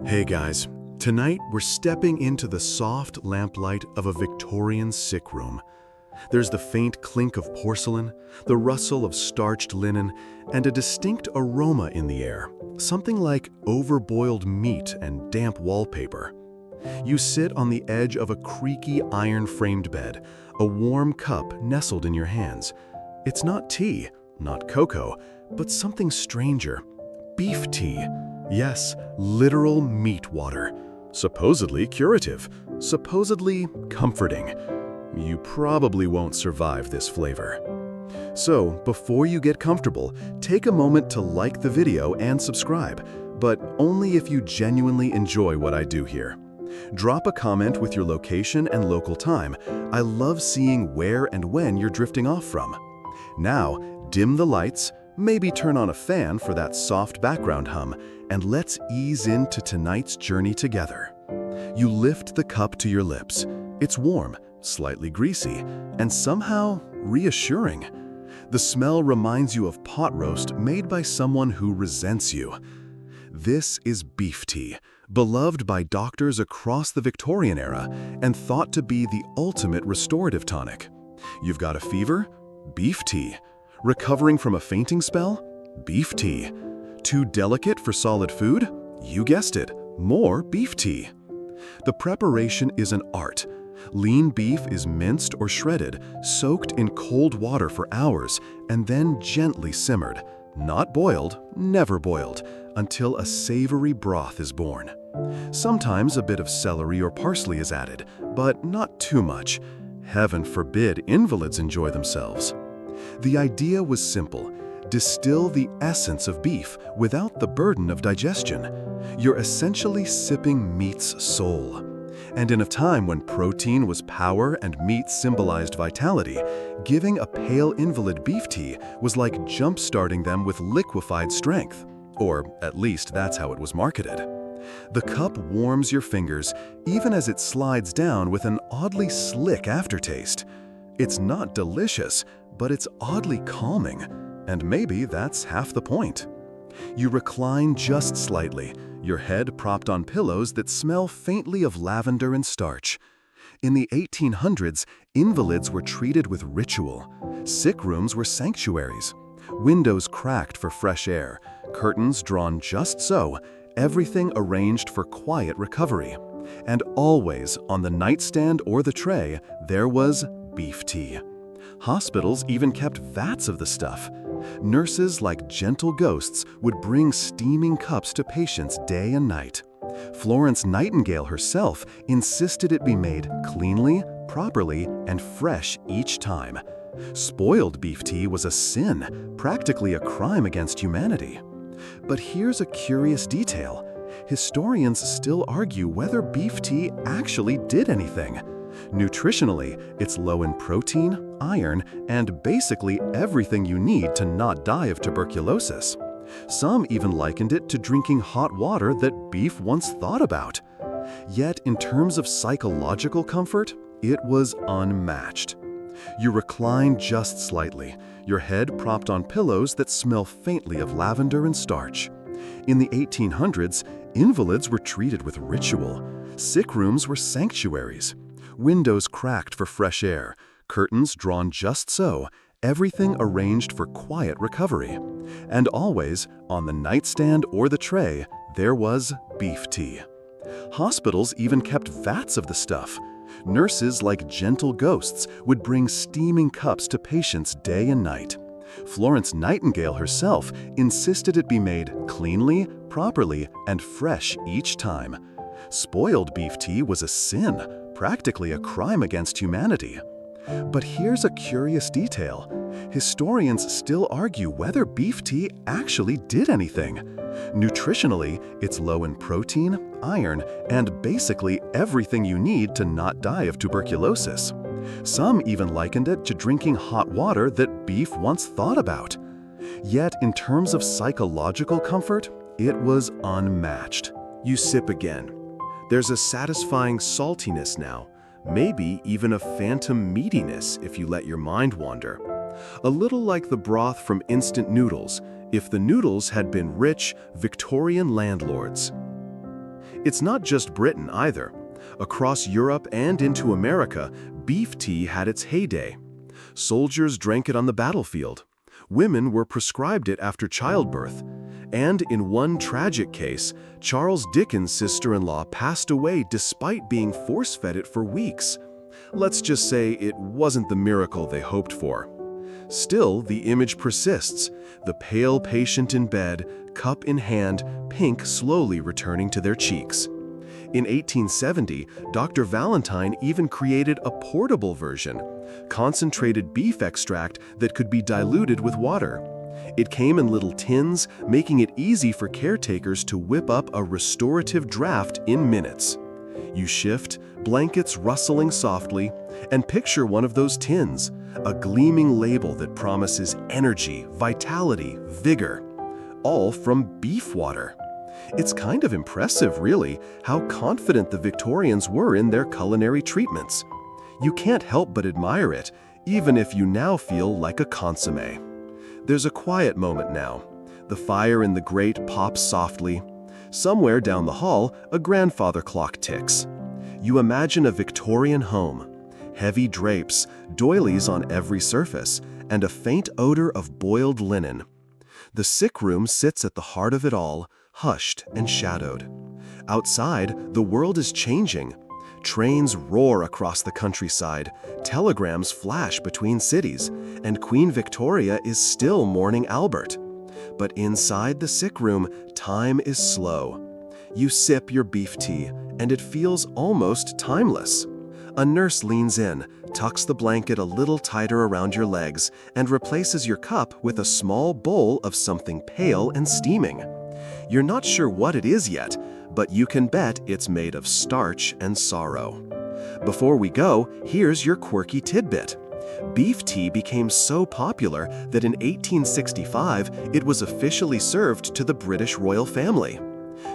Hey guys, tonight we're stepping into the soft lamplight of a Victorian sick room. There's the faint clink of porcelain, the rustle of starched linen, and a distinct aroma in the air, something like overboiled meat and damp wallpaper. You sit on the edge of a creaky iron-framed bed, a warm cup nestled in your hands. It's not tea, not cocoa, but something stranger. Beef tea. Yes, literal meat water. Supposedly curative, supposedly comforting. You probably won't survive this flavor. So, before you get comfortable, take a moment to like the video and subscribe, but only if you genuinely enjoy what I do here. Drop a comment with your location and local time. I love seeing where and when you're drifting off from. Now, dim the lights, maybe turn on a fan for that soft background hum, and let's ease into tonight's journey together. You lift the cup to your lips. It's warm, slightly greasy, and somehow reassuring. The smell reminds you of pot roast made by someone who resents you. This is beef tea, beloved by doctors across the Victorian era and thought to be the ultimate restorative tonic. You've got a fever? Beef tea. Recovering from a fainting spell? Beef tea. Too delicate for solid food? You guessed it, more beef tea. The preparation is an art. Lean beef is minced or shredded, soaked in cold water for hours, and then gently simmered. Not boiled, never boiled, until a savory broth is born. Sometimes a bit of celery or parsley is added, but not too much. Heaven forbid invalids enjoy themselves. The idea was simple. Distill the essence of beef without the burden of digestion. You're essentially sipping meat's soul. And in a time when protein was power and meat symbolized vitality, giving a pale invalid beef tea was like jump-starting them with liquefied strength. Or at least that's how it was marketed. The cup warms your fingers even as it slides down with an oddly slick aftertaste. It's not delicious, but it's oddly calming. And maybe that's half the point. You recline just slightly, your head propped on pillows that smell faintly of lavender and starch. In the 1800s, invalids were treated with ritual. Sick rooms were sanctuaries. Windows cracked for fresh air, curtains drawn just so, everything arranged for quiet recovery. And always, on the nightstand or the tray, there was beef tea. Hospitals even kept vats of the stuff. Nurses, like gentle ghosts, would bring steaming cups to patients day and night. Florence Nightingale herself insisted it be made cleanly, properly, and fresh each time. Spoiled beef tea was a sin, practically a crime against humanity. But here's a curious detail. Historians still argue whether beef tea actually did anything. Nutritionally, it's low in protein, iron, and basically everything you need to not die of tuberculosis. Some even likened it to drinking hot water that beef once thought about. Yet, in terms of psychological comfort, it was unmatched. You recline just slightly, your head propped on pillows that smell faintly of lavender and starch. In the 1800s, invalids were treated with ritual. Sick rooms were sanctuaries. Windows cracked for fresh air, curtains drawn just so, everything arranged for quiet recovery. And always, on the nightstand or the tray, there was beef tea. Hospitals even kept vats of the stuff. Nurses, like gentle ghosts, would bring steaming cups to patients day and night. Florence Nightingale herself insisted it be made cleanly, properly, and fresh each time. Spoiled beef tea was a sin, practically a crime against humanity. But here's a curious detail. Historians still argue whether beef tea actually did anything. Nutritionally, it's low in protein, iron, and basically everything you need to not die of tuberculosis. Some even likened it to drinking hot water that beef once thought about. Yet, in terms of psychological comfort, it was unmatched. You sip again. There's a satisfying saltiness now, maybe even a phantom meatiness if you let your mind wander. A little like the broth from instant noodles, if the noodles had been rich Victorian landlords. It's not just Britain either. Across Europe and into America, beef tea had its heyday. Soldiers drank it on the battlefield. Women were prescribed it after childbirth. And in one tragic case, Charles Dickens' sister-in-law passed away despite being force-fed it for weeks. Let's just say it wasn't the miracle they hoped for. Still, the image persists. The pale patient in bed, cup in hand, pink slowly returning to their cheeks. In 1870, Dr. Valentine even created a portable version, concentrated beef extract that could be diluted with water. It came in little tins, making it easy for caretakers to whip up a restorative draft in minutes. You shift, blankets rustling softly, and picture one of those tins, a gleaming label that promises energy, vitality, vigor, all from beef water. It's kind of impressive, really, how confident the Victorians were in their culinary treatments. You can't help but admire it, even if you now feel like a consommé. There's a quiet moment now. The fire in the grate pops softly. Somewhere down the hall, a grandfather clock ticks. You imagine a Victorian home. Heavy drapes, doilies on every surface, and a faint odor of boiled linen. The sick room sits at the heart of it all, hushed and shadowed. Outside, the world is changing. Trains roar across the countryside, telegrams flash between cities, and Queen Victoria is still mourning Albert. But inside the sick room, time is slow. You sip your beef tea, and it feels almost timeless. A nurse leans in, tucks the blanket a little tighter around your legs, and replaces your cup with a small bowl of something pale and steaming. You're not sure what it is yet, but you can bet it's made of starch and sorrow. Before we go, here's your quirky tidbit. Beef tea became so popular that in 1865 it was officially served to the British royal family.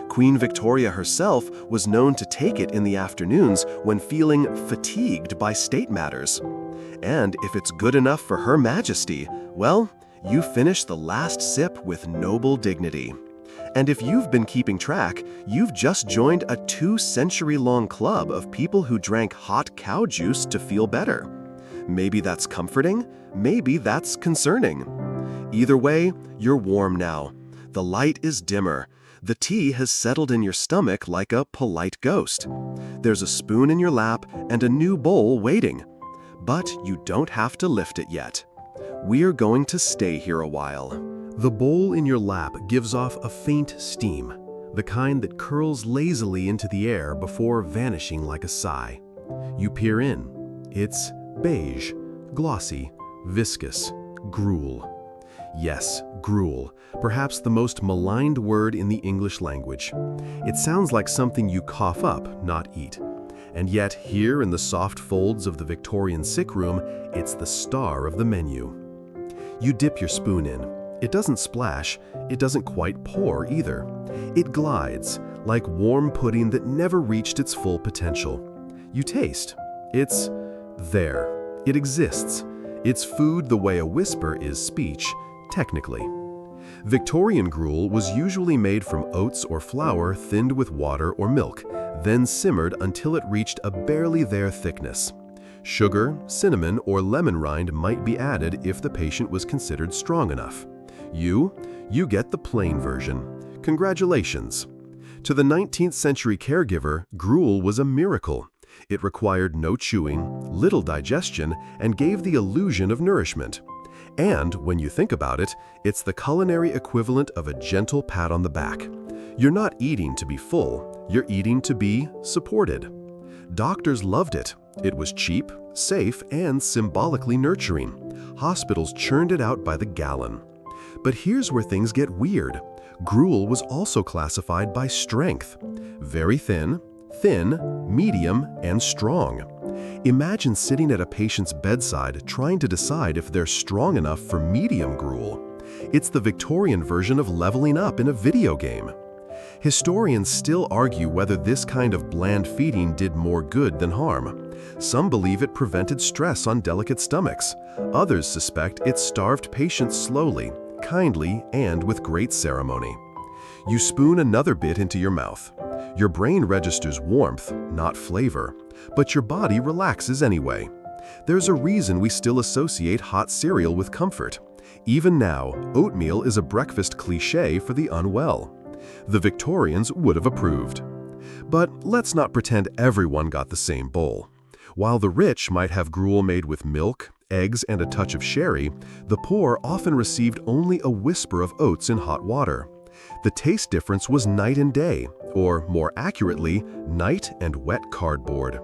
Queen Victoria herself was known to take it in the afternoons when feeling fatigued by state matters. And if it's good enough for Her Majesty, well, you finish the last sip with noble dignity. And if you've been keeping track, you've just joined a 2-century-long club of people who drank hot cow juice to feel better. Maybe that's comforting, maybe that's concerning. Either way, you're warm now. The light is dimmer. The tea has settled in your stomach like a polite ghost. There's a spoon in your lap and a new bowl waiting. But you don't have to lift it yet. We're going to stay here a while. The bowl in your lap gives off a faint steam, the kind that curls lazily into the air before vanishing like a sigh. You peer in. It's beige, glossy, viscous, gruel. Yes, gruel, perhaps the most maligned word in the English language. It sounds like something you cough up, not eat. And yet, here in the soft folds of the Victorian sick room, it's the star of the menu. You dip your spoon in. It doesn't splash, it doesn't quite pour either. It glides, like warm pudding that never reached its full potential. You taste. It's there. It exists. It's food the way a whisper is speech, technically. Victorian gruel was usually made from oats or flour thinned with water or milk, then simmered until it reached a barely there thickness. Sugar, cinnamon, or lemon rind might be added if the patient was considered strong enough. You get the plain version. Congratulations. To the 19th century caregiver, gruel was a miracle. It required no chewing, little digestion, and gave the illusion of nourishment. And, when you think about it, it's the culinary equivalent of a gentle pat on the back. You're not eating to be full, you're eating to be supported. Doctors loved it. It was cheap, safe, and symbolically nurturing. Hospitals churned it out by the gallon. But here's where things get weird. Gruel was also classified by strength. Very thin, medium, and strong. Imagine sitting at a patient's bedside trying to decide if they're strong enough for medium gruel. It's the Victorian version of leveling up in a video game. Historians still argue whether this kind of bland feeding did more good than harm. Some believe it prevented stress on delicate stomachs. Others suspect it starved patients slowly, kindly, and with great ceremony. You spoon another bit into your mouth. Your brain registers warmth, not flavor, but your body relaxes anyway. There's a reason we still associate hot cereal with comfort. Even now, oatmeal is a breakfast cliché for the unwell. The Victorians would have approved. But let's not pretend everyone got the same bowl. While the rich might have gruel made with milk, eggs, and a touch of sherry, the poor often received only a whisper of oats in hot water. The taste difference was night and day, or more accurately, night and wet cardboard.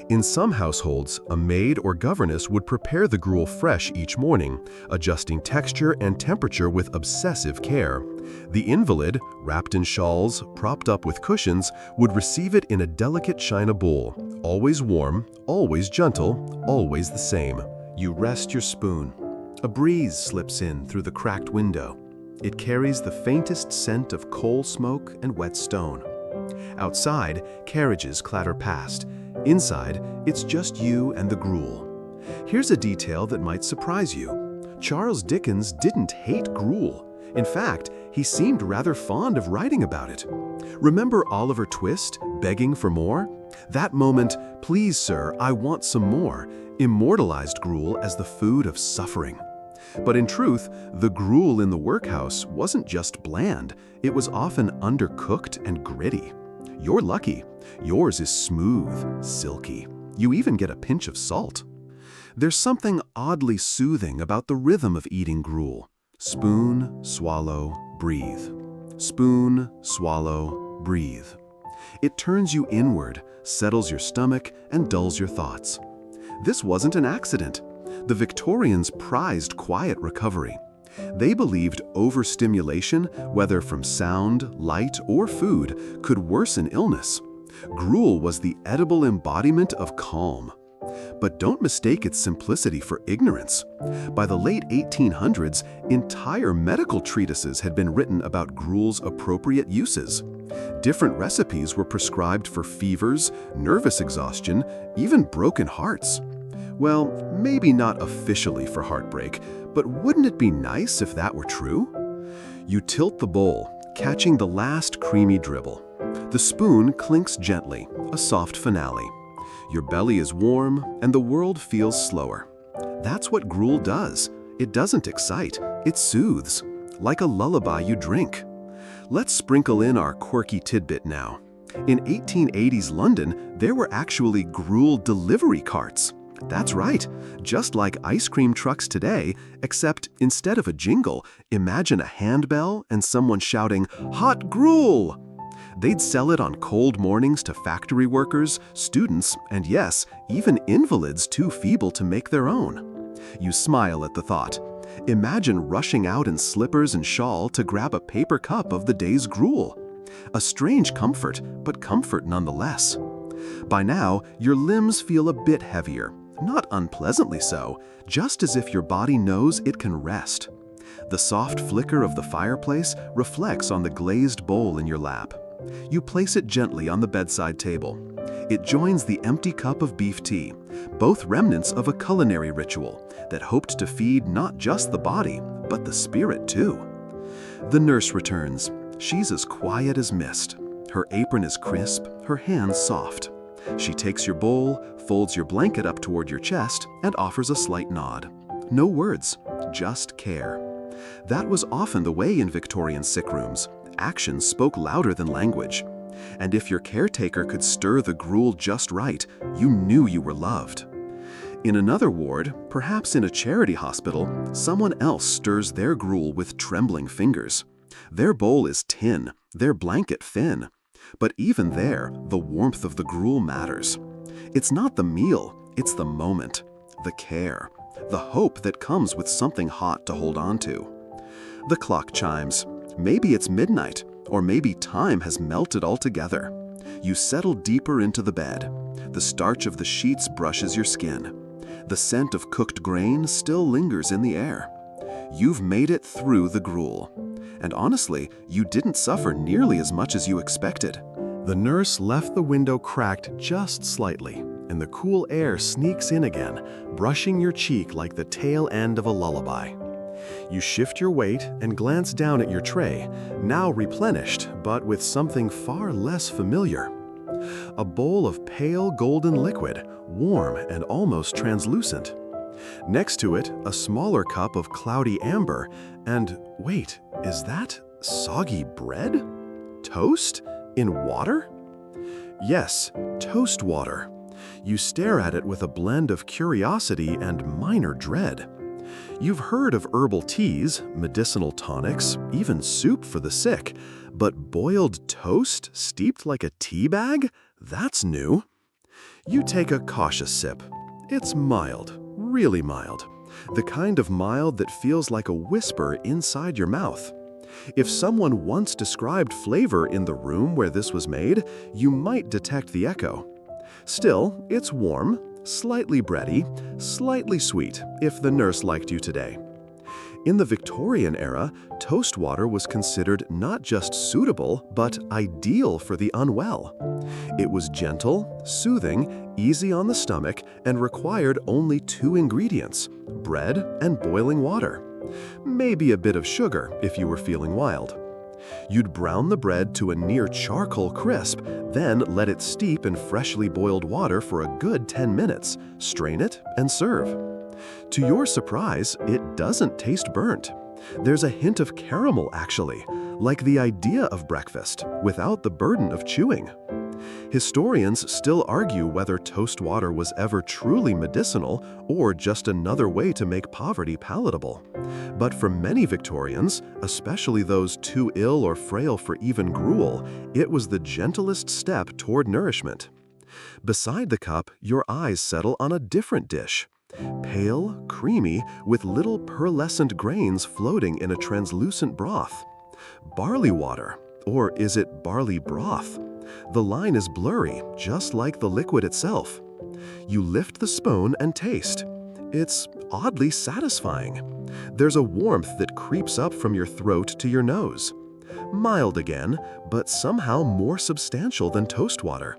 In some households, a maid or governess would prepare the gruel fresh each morning, adjusting texture and temperature with obsessive care. The invalid, wrapped in shawls, propped up with cushions, would receive it in a delicate china bowl, always warm, always gentle, always the same. You rest your spoon. A breeze slips in through the cracked window. It carries the faintest scent of coal smoke and wet stone. Outside, carriages clatter past. Inside, it's just you and the gruel. Here's a detail that might surprise you. Charles Dickens didn't hate gruel. In fact, he seemed rather fond of writing about it. Remember Oliver Twist begging for more? That moment, "Please, sir, I want some more," immortalized gruel as the food of suffering. But in truth, the gruel in the workhouse wasn't just bland, it was often undercooked and gritty. You're lucky. Yours is smooth, silky. You even get a pinch of salt. There's something oddly soothing about the rhythm of eating gruel. Spoon, swallow, breathe. Spoon, swallow, breathe. It turns you inward, settles your stomach, and dulls your thoughts. This wasn't an accident. The Victorians prized quiet recovery. They believed overstimulation, whether from sound, light, or food, could worsen illness. Gruel was the edible embodiment of calm. But don't mistake its simplicity for ignorance. By the late 1800s, entire medical treatises had been written about gruel's appropriate uses. Different recipes were prescribed for fevers, nervous exhaustion, even broken hearts. Well, maybe not officially for heartbreak, but wouldn't it be nice if that were true? You tilt the bowl, catching the last creamy dribble. The spoon clinks gently, a soft finale. Your belly is warm, and the world feels slower. That's what gruel does. It doesn't excite, it soothes, like a lullaby you drink. Let's sprinkle in our quirky tidbit now. In 1880s London, there were actually gruel delivery carts. That's right, just like ice cream trucks today, except instead of a jingle, imagine a handbell and someone shouting, "Hot gruel!" They'd sell it on cold mornings to factory workers, students, and yes, even invalids too feeble to make their own. You smile at the thought. Imagine rushing out in slippers and shawl to grab a paper cup of the day's gruel. A strange comfort, but comfort nonetheless. By now, your limbs feel a bit heavier. Not unpleasantly so, just as if your body knows it can rest. The soft flicker of the fireplace reflects on the glazed bowl in your lap. You place it gently on the bedside table. It joins the empty cup of beef tea, both remnants of a culinary ritual that hoped to feed not just the body, but the spirit too. The nurse returns. She's as quiet as mist. Her apron is crisp, her hands soft. She takes your bowl, folds your blanket up toward your chest, and offers a slight nod. No words, just care. That was often the way in Victorian sick rooms. Actions spoke louder than language. And if your caretaker could stir the gruel just right, you knew you were loved. In another ward, perhaps in a charity hospital, someone else stirs their gruel with trembling fingers. Their bowl is tin, their blanket thin. But even there, the warmth of the gruel matters. It's not the meal, it's the moment, the care, the hope that comes with something hot to hold on to. The clock chimes. Maybe it's midnight, or maybe time has melted altogether. You settle deeper into the bed. The starch of the sheets brushes your skin. The scent of cooked grain still lingers in the air. You've made it through the gruel. And honestly, you didn't suffer nearly as much as you expected. The nurse left the window cracked just slightly, and the cool air sneaks in again, brushing your cheek like the tail end of a lullaby. You shift your weight and glance down at your tray, now replenished, but with something far less familiar. A bowl of pale golden liquid, warm and almost translucent. Next to it, a smaller cup of cloudy amber, and wait, is that soggy bread? Toast? In water? Yes, toast water. You stare at it with a blend of curiosity and minor dread. You've heard of herbal teas, medicinal tonics, even soup for the sick, but boiled toast steeped like a tea bag? That's new. You take a cautious sip. It's mild, really mild. The kind of mild that feels like a whisper inside your mouth. If someone once described flavor in the room where this was made, you might detect the echo. Still, it's warm, slightly bready, slightly sweet, if the nurse liked you today. In the Victorian era, toast water was considered not just suitable, but ideal for the unwell. It was gentle, soothing, easy on the stomach, and required only 2 ingredients: bread and boiling water. Maybe a bit of sugar if you were feeling wild. You'd brown the bread to a near charcoal crisp, then let it steep in freshly boiled water for a good 10 minutes, strain it, and serve. To your surprise, it doesn't taste burnt. There's a hint of caramel, actually, like the idea of breakfast, without the burden of chewing. Historians still argue whether toast water was ever truly medicinal or just another way to make poverty palatable. But for many Victorians, especially those too ill or frail for even gruel, it was the gentlest step toward nourishment. Beside the cup, your eyes settle on a different dish. Pale, creamy, with little pearlescent grains floating in a translucent broth. Barley water, or is it barley broth? The line is blurry, just like the liquid itself. You lift the spoon and taste. It's oddly satisfying. There's a warmth that creeps up from your throat to your nose. Mild again, but somehow more substantial than toast water.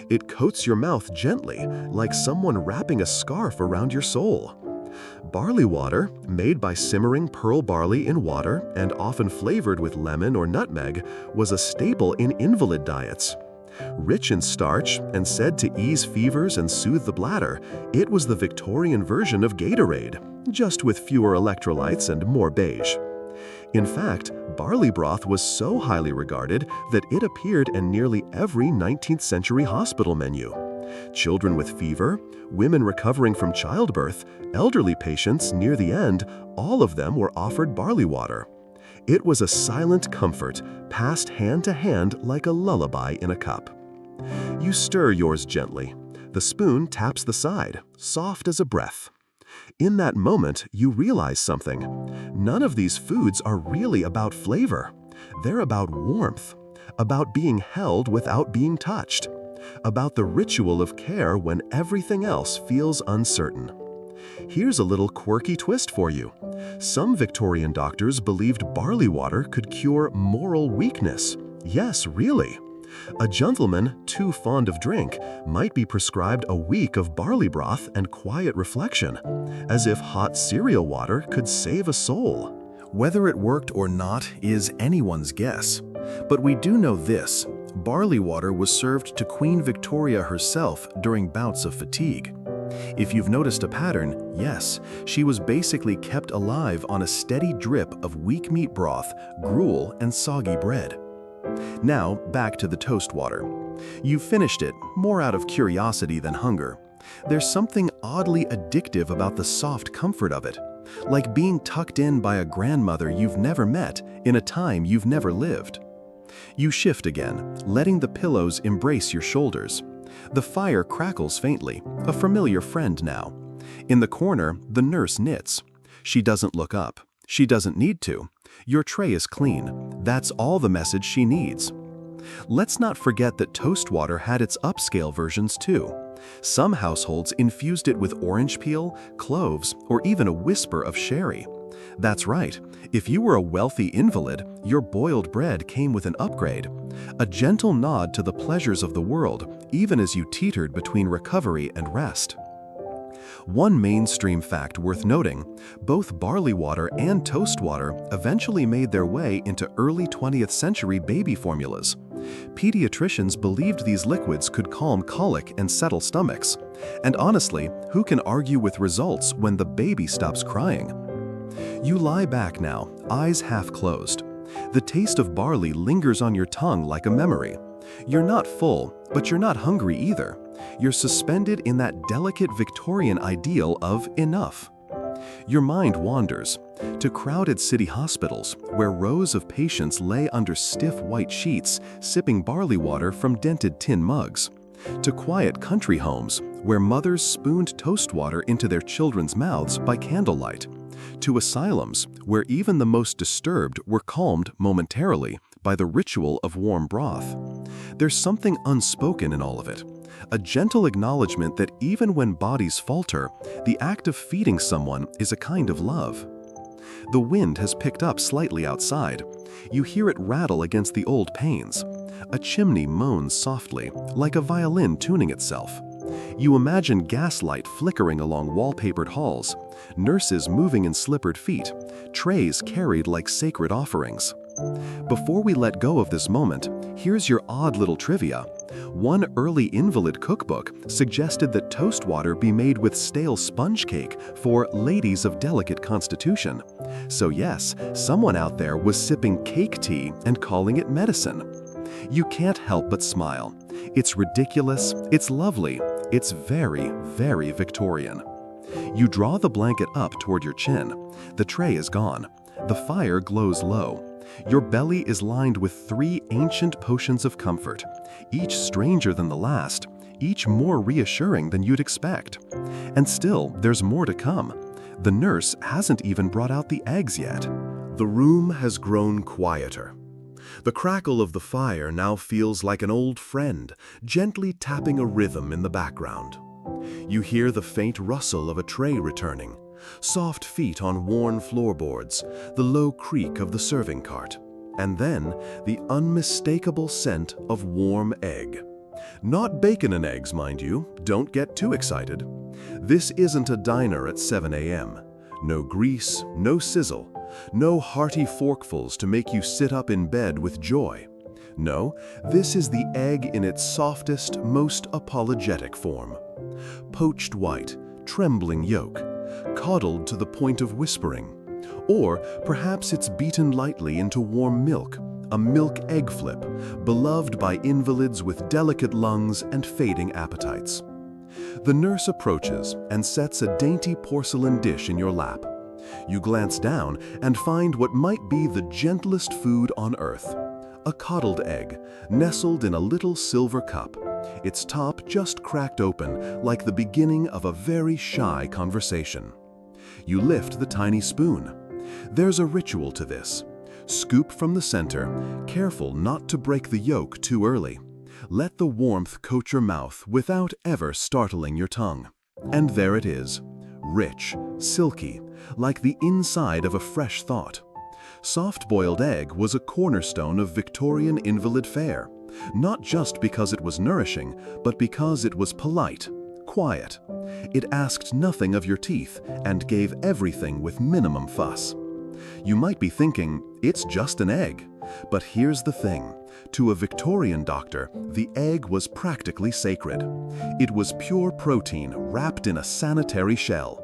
It coats your mouth gently, like someone wrapping a scarf around your soul. Barley water, made by simmering pearl barley in water and often flavored with lemon or nutmeg, was a staple in invalid diets. Rich in starch and said to ease fevers and soothe the bladder, it was the Victorian version of Gatorade, just with fewer electrolytes and more beige. In fact, barley broth was so highly regarded that it appeared in nearly every 19th century hospital menu. Children with fever, women recovering from childbirth, elderly patients near the end, all of them were offered barley water. It was a silent comfort, passed hand to hand like a lullaby in a cup. You stir yours gently. The spoon taps the side, soft as a breath. In that moment, you realize something. None of these foods are really about flavor. They're about warmth, about being held without being touched, about the ritual of care when everything else feels uncertain. Here's a little quirky twist for you. Some Victorian doctors believed barley water could cure moral weakness. Yes, really. A gentleman too fond of drink might be prescribed a week of barley broth and quiet reflection, as if hot cereal water could save a soul. Whether it worked or not is anyone's guess, but we do know this: barley water was served to Queen Victoria herself during bouts of fatigue. If you've noticed a pattern, yes, she was basically kept alive on a steady drip of weak meat broth, gruel, and soggy bread. Now, back to the toast water. You finished it, more out of curiosity than hunger. There's something oddly addictive about the soft comfort of it, like being tucked in by a grandmother you've never met in a time you've never lived. You shift again, letting the pillows embrace your shoulders. The fire crackles faintly, a familiar friend now. In the corner, the nurse knits. She doesn't look up. She doesn't need to. Your tray is clean. That's all the message she needs. Let's not forget that toast water had its upscale versions too. Some households infused it with orange peel, cloves, or even a whisper of sherry. That's right. If you were a wealthy invalid, your boiled bread came with an upgrade. A gentle nod to the pleasures of the world, even as you teetered between recovery and rest. One mainstream fact worth noting, both barley water and toast water eventually made their way into early 20th century baby formulas. Pediatricians believed these liquids could calm colic and settle stomachs. And honestly, who can argue with results when the baby stops crying? You lie back now, eyes half closed. The taste of barley lingers on your tongue like a memory. You're not full, but you're not hungry either. You're suspended in that delicate Victorian ideal of enough. Your mind wanders to crowded city hospitals where rows of patients lay under stiff white sheets sipping barley water from dented tin mugs, to quiet country homes where mothers spooned toast water into their children's mouths by candlelight, to asylums where even the most disturbed were calmed momentarily by the ritual of warm broth. There's something unspoken in all of it, a gentle acknowledgement that even when bodies falter, the act of feeding someone is a kind of love. The wind has picked up slightly outside. You hear it rattle against the old panes. A chimney moans softly, like a violin tuning itself. You imagine gaslight flickering along wallpapered halls, nurses moving in slippered feet, trays carried like sacred offerings. Before we let go of this moment, here's your odd little trivia. One early invalid cookbook suggested that toast water be made with stale sponge cake for ladies of delicate constitution. So yes, someone out there was sipping cake tea and calling it medicine. You can't help but smile. It's ridiculous, it's lovely, it's very, very Victorian. You draw the blanket up toward your chin. The tray is gone. The fire glows low. Your belly is lined with 3 ancient potions of comfort, each stranger than the last, each more reassuring than you'd expect. And still, there's more to come. The nurse hasn't even brought out the eggs yet. The room has grown quieter. The crackle of the fire now feels like an old friend, gently tapping a rhythm in the background. You hear the faint rustle of a tray returning, soft feet on worn floorboards, the low creak of the serving cart, and then the unmistakable scent of warm egg. Not bacon and eggs, mind you, don't get too excited. This isn't a diner at 7 a.m. No grease, no sizzle, no hearty forkfuls to make you sit up in bed with joy. No, this is the egg in its softest, most apologetic form. Poached white, trembling yolk, coddled to the point of whispering. Or perhaps it's beaten lightly into warm milk, a milk egg flip, beloved by invalids with delicate lungs and fading appetites. The nurse approaches and sets a dainty porcelain dish in your lap. You glance down and find what might be the gentlest food on earth. A coddled egg, nestled in a little silver cup, its top just cracked open like the beginning of a very shy conversation. You lift the tiny spoon. There's a ritual to this. Scoop from the center, careful not to break the yolk too early. Let the warmth coat your mouth without ever startling your tongue. And there it is, rich, silky, like the inside of a fresh thought. Soft-boiled egg was a cornerstone of Victorian invalid fare, not just because it was nourishing, but because it was polite, quiet. It asked nothing of your teeth and gave everything with minimum fuss. You might be thinking, it's just an egg. But here's the thing. To a Victorian doctor, the egg was practically sacred. It was pure protein wrapped in a sanitary shell.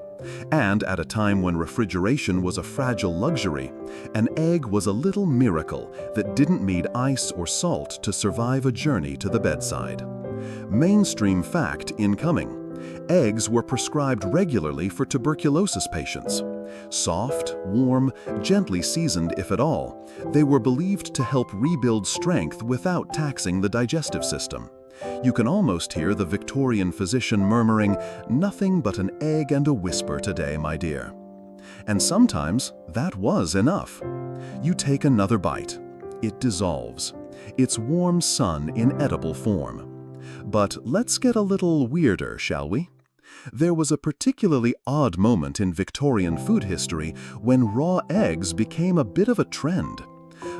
And at a time when refrigeration was a fragile luxury, an egg was a little miracle that didn't need ice or salt to survive a journey to the bedside. Mainstream fact incoming. Eggs were prescribed regularly for tuberculosis patients. Soft, warm, gently seasoned if at all, they were believed to help rebuild strength without taxing the digestive system. You can almost hear the Victorian physician murmuring, "Nothing but an egg and a whisper today, my dear." And sometimes that was enough. You take another bite. It dissolves. It's warm sun in edible form. But let's get a little weirder, shall we? There was a particularly odd moment in Victorian food history when raw eggs became a bit of a trend.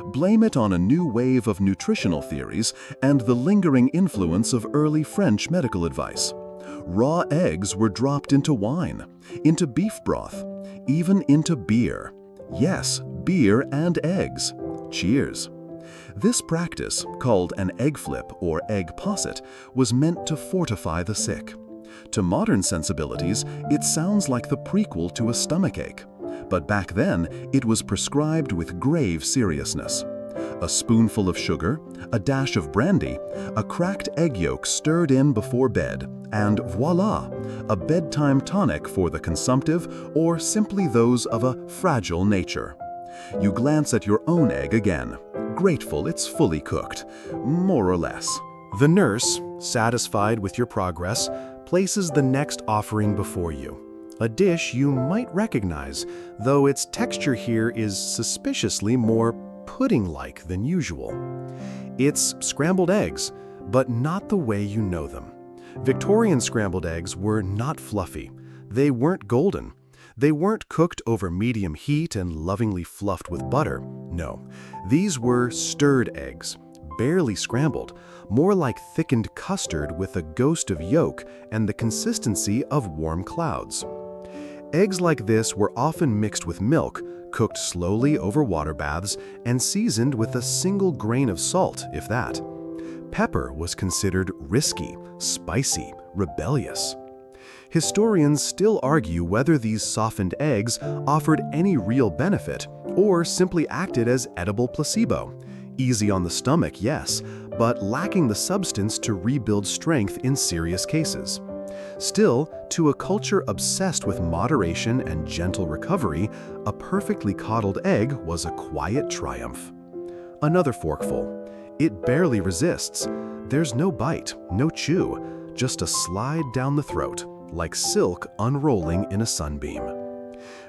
Blame it on a new wave of nutritional theories and the lingering influence of early French medical advice. Raw eggs were dropped into wine, into beef broth, even into beer. Yes, beer and eggs. Cheers. This practice, called an egg flip or egg posset, was meant to fortify the sick. To modern sensibilities, it sounds like the prequel to a stomachache. But back then, it was prescribed with grave seriousness. A spoonful of sugar, a dash of brandy, a cracked egg yolk stirred in before bed, and voila, a bedtime tonic for the consumptive or simply those of a fragile nature. You glance at your own egg again, grateful it's fully cooked, more or less. The nurse, satisfied with your progress, places the next offering before you. A dish you might recognize, though its texture here is suspiciously more pudding-like than usual. It's scrambled eggs, but not the way you know them. Victorian scrambled eggs were not fluffy. They weren't golden. They weren't cooked over medium heat and lovingly fluffed with butter. No, these were stirred eggs, barely scrambled, more like thickened custard with a ghost of yolk and the consistency of warm clouds. Eggs like this were often mixed with milk, cooked slowly over water baths, and seasoned with a single grain of salt, if that. Pepper was considered risky, spicy, rebellious. Historians still argue whether these softened eggs offered any real benefit or simply acted as edible placebo. Easy on the stomach, yes, but lacking the substance to rebuild strength in serious cases. Still, to a culture obsessed with moderation and gentle recovery, a perfectly coddled egg was a quiet triumph. Another forkful. It barely resists. There's no bite, no chew, just a slide down the throat, like silk unrolling in a sunbeam.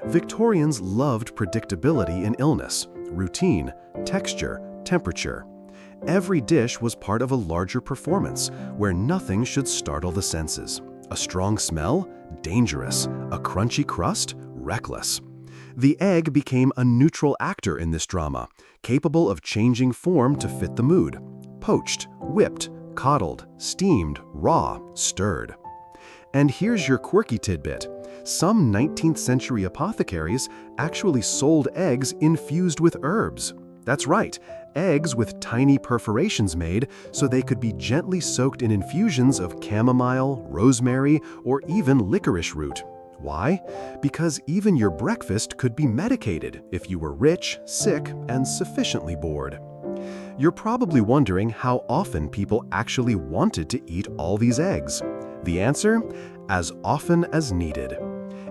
Victorians loved predictability in illness, routine, texture, temperature. Every dish was part of a larger performance, where nothing should startle the senses. A strong smell? Dangerous. A crunchy crust? Reckless. The egg became a neutral actor in this drama, capable of changing form to fit the mood. Poached, whipped, coddled, steamed, raw, stirred. And here's your quirky tidbit. Some 19th century apothecaries actually sold eggs infused with herbs. That's right, eggs with tiny perforations made so they could be gently soaked in infusions of chamomile, rosemary, or even licorice root. Why? Because even your breakfast could be medicated if you were rich, sick, and sufficiently bored. You're probably wondering how often people actually wanted to eat all these eggs. The answer? As often as needed.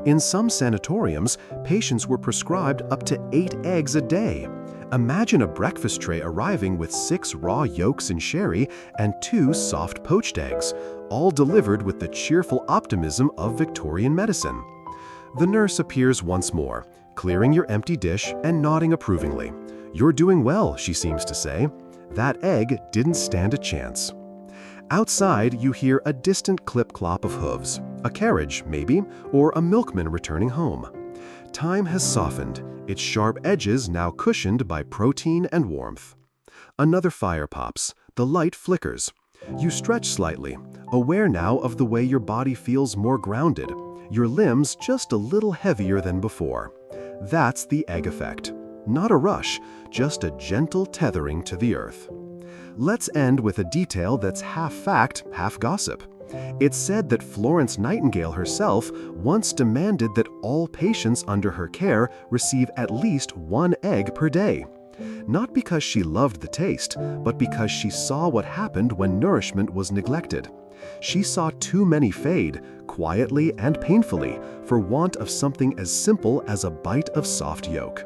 In some sanatoriums, patients were prescribed up to 8 eggs a day. Imagine a breakfast tray arriving with 6 raw yolks and sherry and 2 soft poached eggs, all delivered with the cheerful optimism of Victorian medicine. The nurse appears once more, clearing your empty dish and nodding approvingly. "You're doing well," she seems to say. That egg didn't stand a chance. Outside, you hear a distant clip-clop of hooves, a carriage, maybe, or a milkman returning home. Time has softened, its sharp edges now cushioned by protein and warmth. Another fire pops, the light flickers. You stretch slightly, aware now of the way your body feels more grounded, your limbs just a little heavier than before. That's the egg effect. Not a rush, just a gentle tethering to the earth. Let's end with a detail that's half fact, half gossip. It's said that Florence Nightingale herself once demanded that all patients under her care receive at least 1 egg per day. Not because she loved the taste, but because she saw what happened when nourishment was neglected. She saw too many fade, quietly and painfully, for want of something as simple as a bite of soft yolk.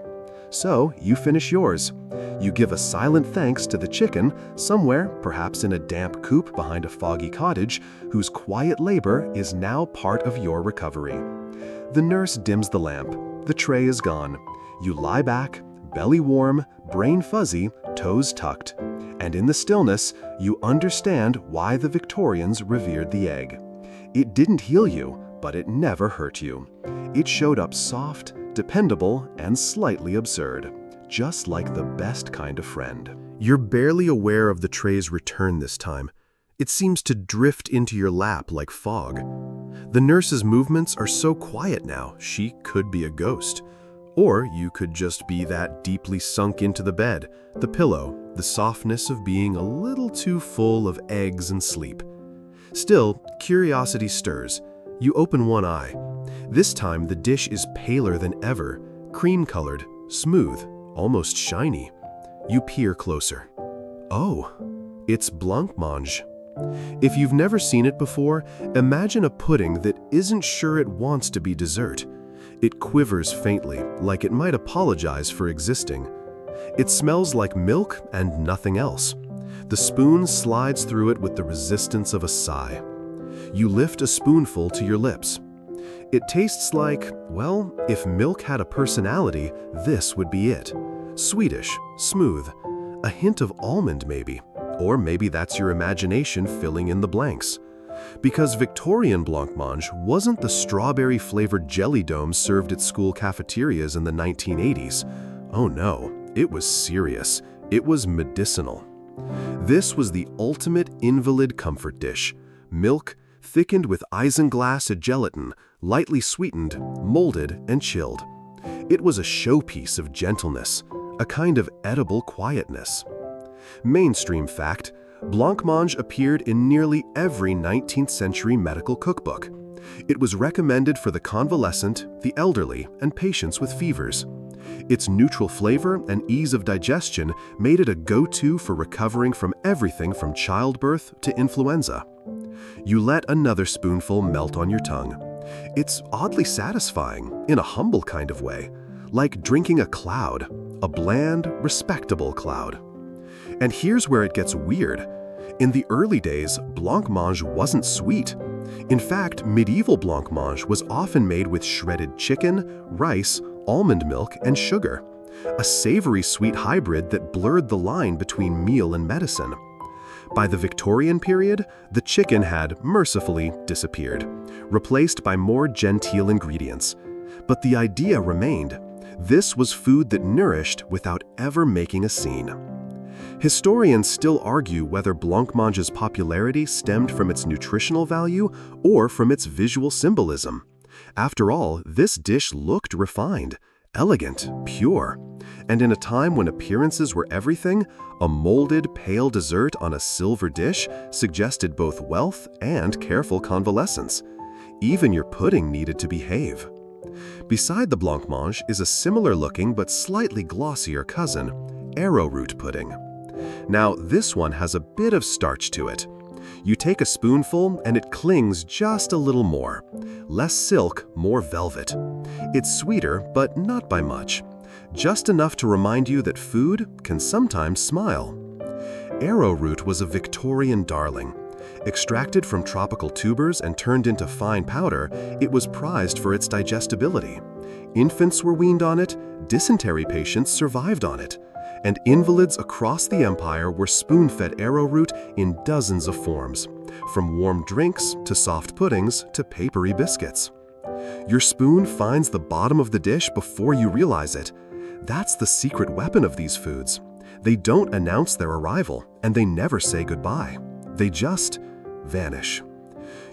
So you finish yours. You give a silent thanks to the chicken, somewhere, perhaps in a damp coop behind a foggy cottage, whose quiet labor is now part of your recovery. The nurse dims the lamp. The tray is gone. You lie back, belly warm, brain fuzzy, toes tucked. And in the stillness, you understand why the Victorians revered the egg. It didn't heal you, but it never hurt you. It showed up soft, dependable, and slightly absurd, just like the best kind of friend. You're barely aware of the tray's return this time. It seems to drift into your lap like fog. The nurse's movements are so quiet now, she could be a ghost. Or you could just be that deeply sunk into the bed, the pillow, the softness of being a little too full of eggs and sleep. Still, curiosity stirs. You open one eye. This time the dish is paler than ever, cream-colored, smooth, almost shiny. You peer closer. Oh, it's blancmange. If you've never seen it before, imagine a pudding that isn't sure it wants to be dessert. It quivers faintly, like it might apologize for existing. It smells like milk and nothing else. The spoon slides through it with the resistance of a sigh. You lift a spoonful to your lips. It tastes like, well, if milk had a personality, this would be it. Sweetish, smooth, a hint of almond maybe. Or maybe that's your imagination filling in the blanks. Because Victorian blancmange wasn't the strawberry-flavored jelly domes served at school cafeterias in the 1980s. Oh no, it was serious. It was medicinal. This was the ultimate invalid comfort dish. Milk, thickened with isinglass gelatin, lightly sweetened, molded, and chilled. It was a showpiece of gentleness, a kind of edible quietness. Mainstream fact, blancmange appeared in nearly every 19th century medical cookbook. It was recommended for the convalescent, the elderly, and patients with fevers. Its neutral flavor and ease of digestion made it a go-to for recovering from everything from childbirth to influenza. You let another spoonful melt on your tongue. It's oddly satisfying, in a humble kind of way, like drinking a cloud, a bland, respectable cloud. And here's where it gets weird. In the early days, blancmange wasn't sweet. In fact, medieval blancmange was often made with shredded chicken, rice, almond milk, and sugar, a savory sweet hybrid that blurred the line between meal and medicine. By the Victorian period, the chicken had mercifully disappeared, replaced by more genteel ingredients. But the idea remained. This was food that nourished without ever making a scene. Historians still argue whether blancmange's popularity stemmed from its nutritional value or from its visual symbolism. After all, this dish looked refined, elegant, pure. And in a time when appearances were everything, a molded, pale dessert on a silver dish suggested both wealth and careful convalescence. Even your pudding needed to behave. Beside the blancmange is a similar-looking but slightly glossier cousin, arrowroot pudding. Now, this one has a bit of starch to it. You take a spoonful and it clings just a little more. Less silk, more velvet. It's sweeter, but not by much. Just enough to remind you that food can sometimes smile. Arrowroot was a Victorian darling. Extracted from tropical tubers and turned into fine powder, it was prized for its digestibility. Infants were weaned on it, dysentery patients survived on it, and invalids across the empire were spoon-fed arrowroot in dozens of forms, from warm drinks to soft puddings to papery biscuits. Your spoon finds the bottom of the dish before you realize it. That's the secret weapon of these foods. They don't announce their arrival, and they never say goodbye. They just vanish.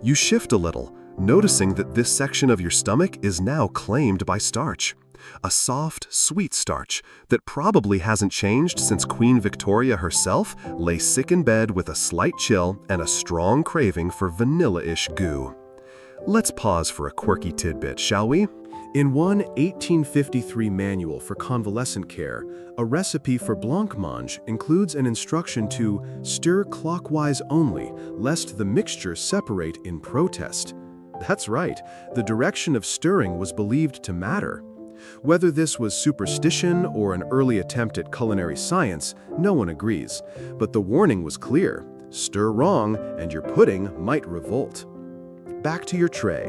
You shift a little, noticing that this section of your stomach is now claimed by starch. A soft, sweet starch that probably hasn't changed since Queen Victoria herself lay sick in bed with a slight chill and a strong craving for vanilla-ish goo. Let's pause for a quirky tidbit, shall we? In one 1853 manual for convalescent care, a recipe for blancmange includes an instruction to stir clockwise only, lest the mixture separate in protest. That's right, the direction of stirring was believed to matter. Whether this was superstition or an early attempt at culinary science, no one agrees. But the warning was clear: stir wrong and your pudding might revolt. Back to your tray.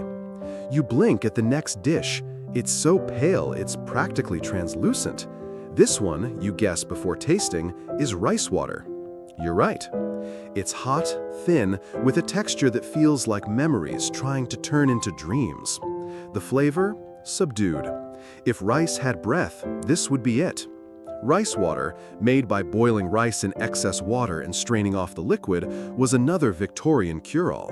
You blink at the next dish. It's so pale, it's practically translucent. This one, you guess before tasting, is rice water. You're right. It's hot, thin, with a texture that feels like memories trying to turn into dreams. The flavor? Subdued. If rice had breath, this would be it. Rice water, made by boiling rice in excess water and straining off the liquid, was another Victorian cure-all.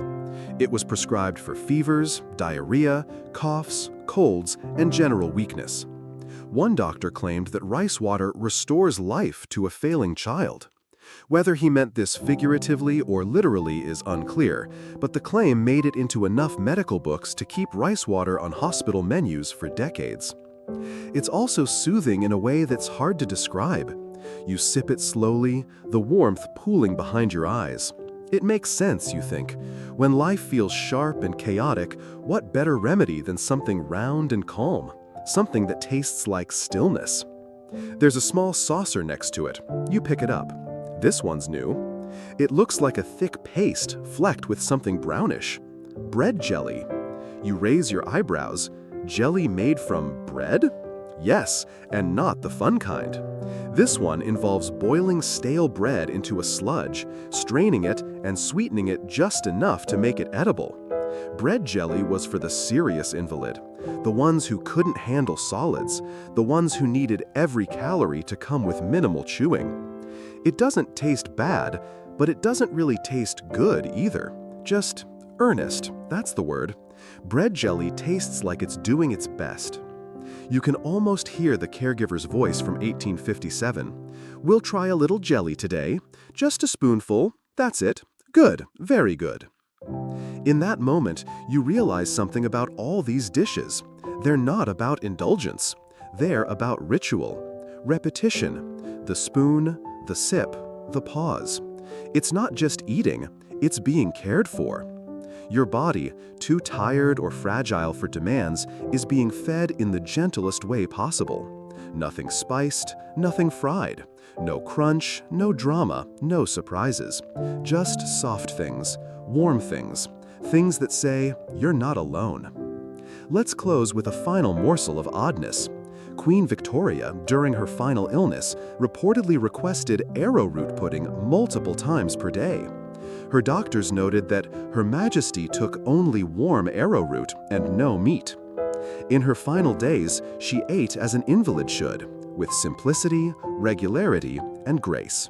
It was prescribed for fevers, diarrhea, coughs, colds, and general weakness. One doctor claimed that rice water restores life to a failing child. Whether he meant this figuratively or literally is unclear, but the claim made it into enough medical books to keep rice water on hospital menus for decades. It's also soothing in a way that's hard to describe. You sip it slowly, the warmth pooling behind your eyes. It makes sense, you think. When life feels sharp and chaotic, what better remedy than something round and calm? Something that tastes like stillness. There's a small saucer next to it. You pick it up. This one's new. It looks like a thick paste flecked with something brownish. Bread jelly. You raise your eyebrows. Jelly made from bread? Yes, and not the fun kind. This one involves boiling stale bread into a sludge, straining it, and sweetening it just enough to make it edible. Bread jelly was for the serious invalid, the ones who couldn't handle solids, the ones who needed every calorie to come with minimal chewing. It doesn't taste bad, but it doesn't really taste good either. Just earnest, that's the word. Bread jelly tastes like it's doing its best. You can almost hear the caregiver's voice from 1857. "We'll try a little jelly today. Just a spoonful. That's it. Good, very good." In that moment, you realize something about all these dishes. They're not about indulgence. They're about ritual, repetition, the spoon, the sip, the pause. It's not just eating, it's being cared for. Your body, too tired or fragile for demands, is being fed in the gentlest way possible. Nothing spiced, nothing fried. No crunch, no drama, no surprises. Just soft things, warm things, things that say, you're not alone. Let's close with a final morsel of oddness. Queen Victoria, during her final illness, reportedly requested arrowroot pudding multiple times per day. Her doctors noted that Her Majesty took only warm arrowroot and no meat. In her final days, she ate as an invalid should, with simplicity, regularity, and grace.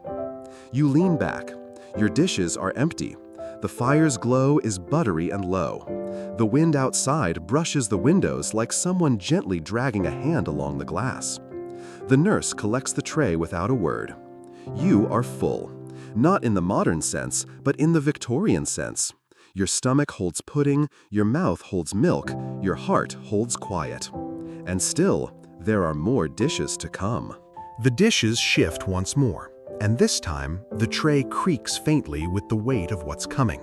You lean back. Your dishes are empty. The fire's glow is buttery and low. The wind outside brushes the windows like someone gently dragging a hand along the glass. The nurse collects the tray without a word. You are full. Not in the modern sense, but in the Victorian sense. Your stomach holds pudding, your mouth holds milk, your heart holds quiet. And still, there are more dishes to come. The dishes shift once more, and this time, the tray creaks faintly with the weight of what's coming.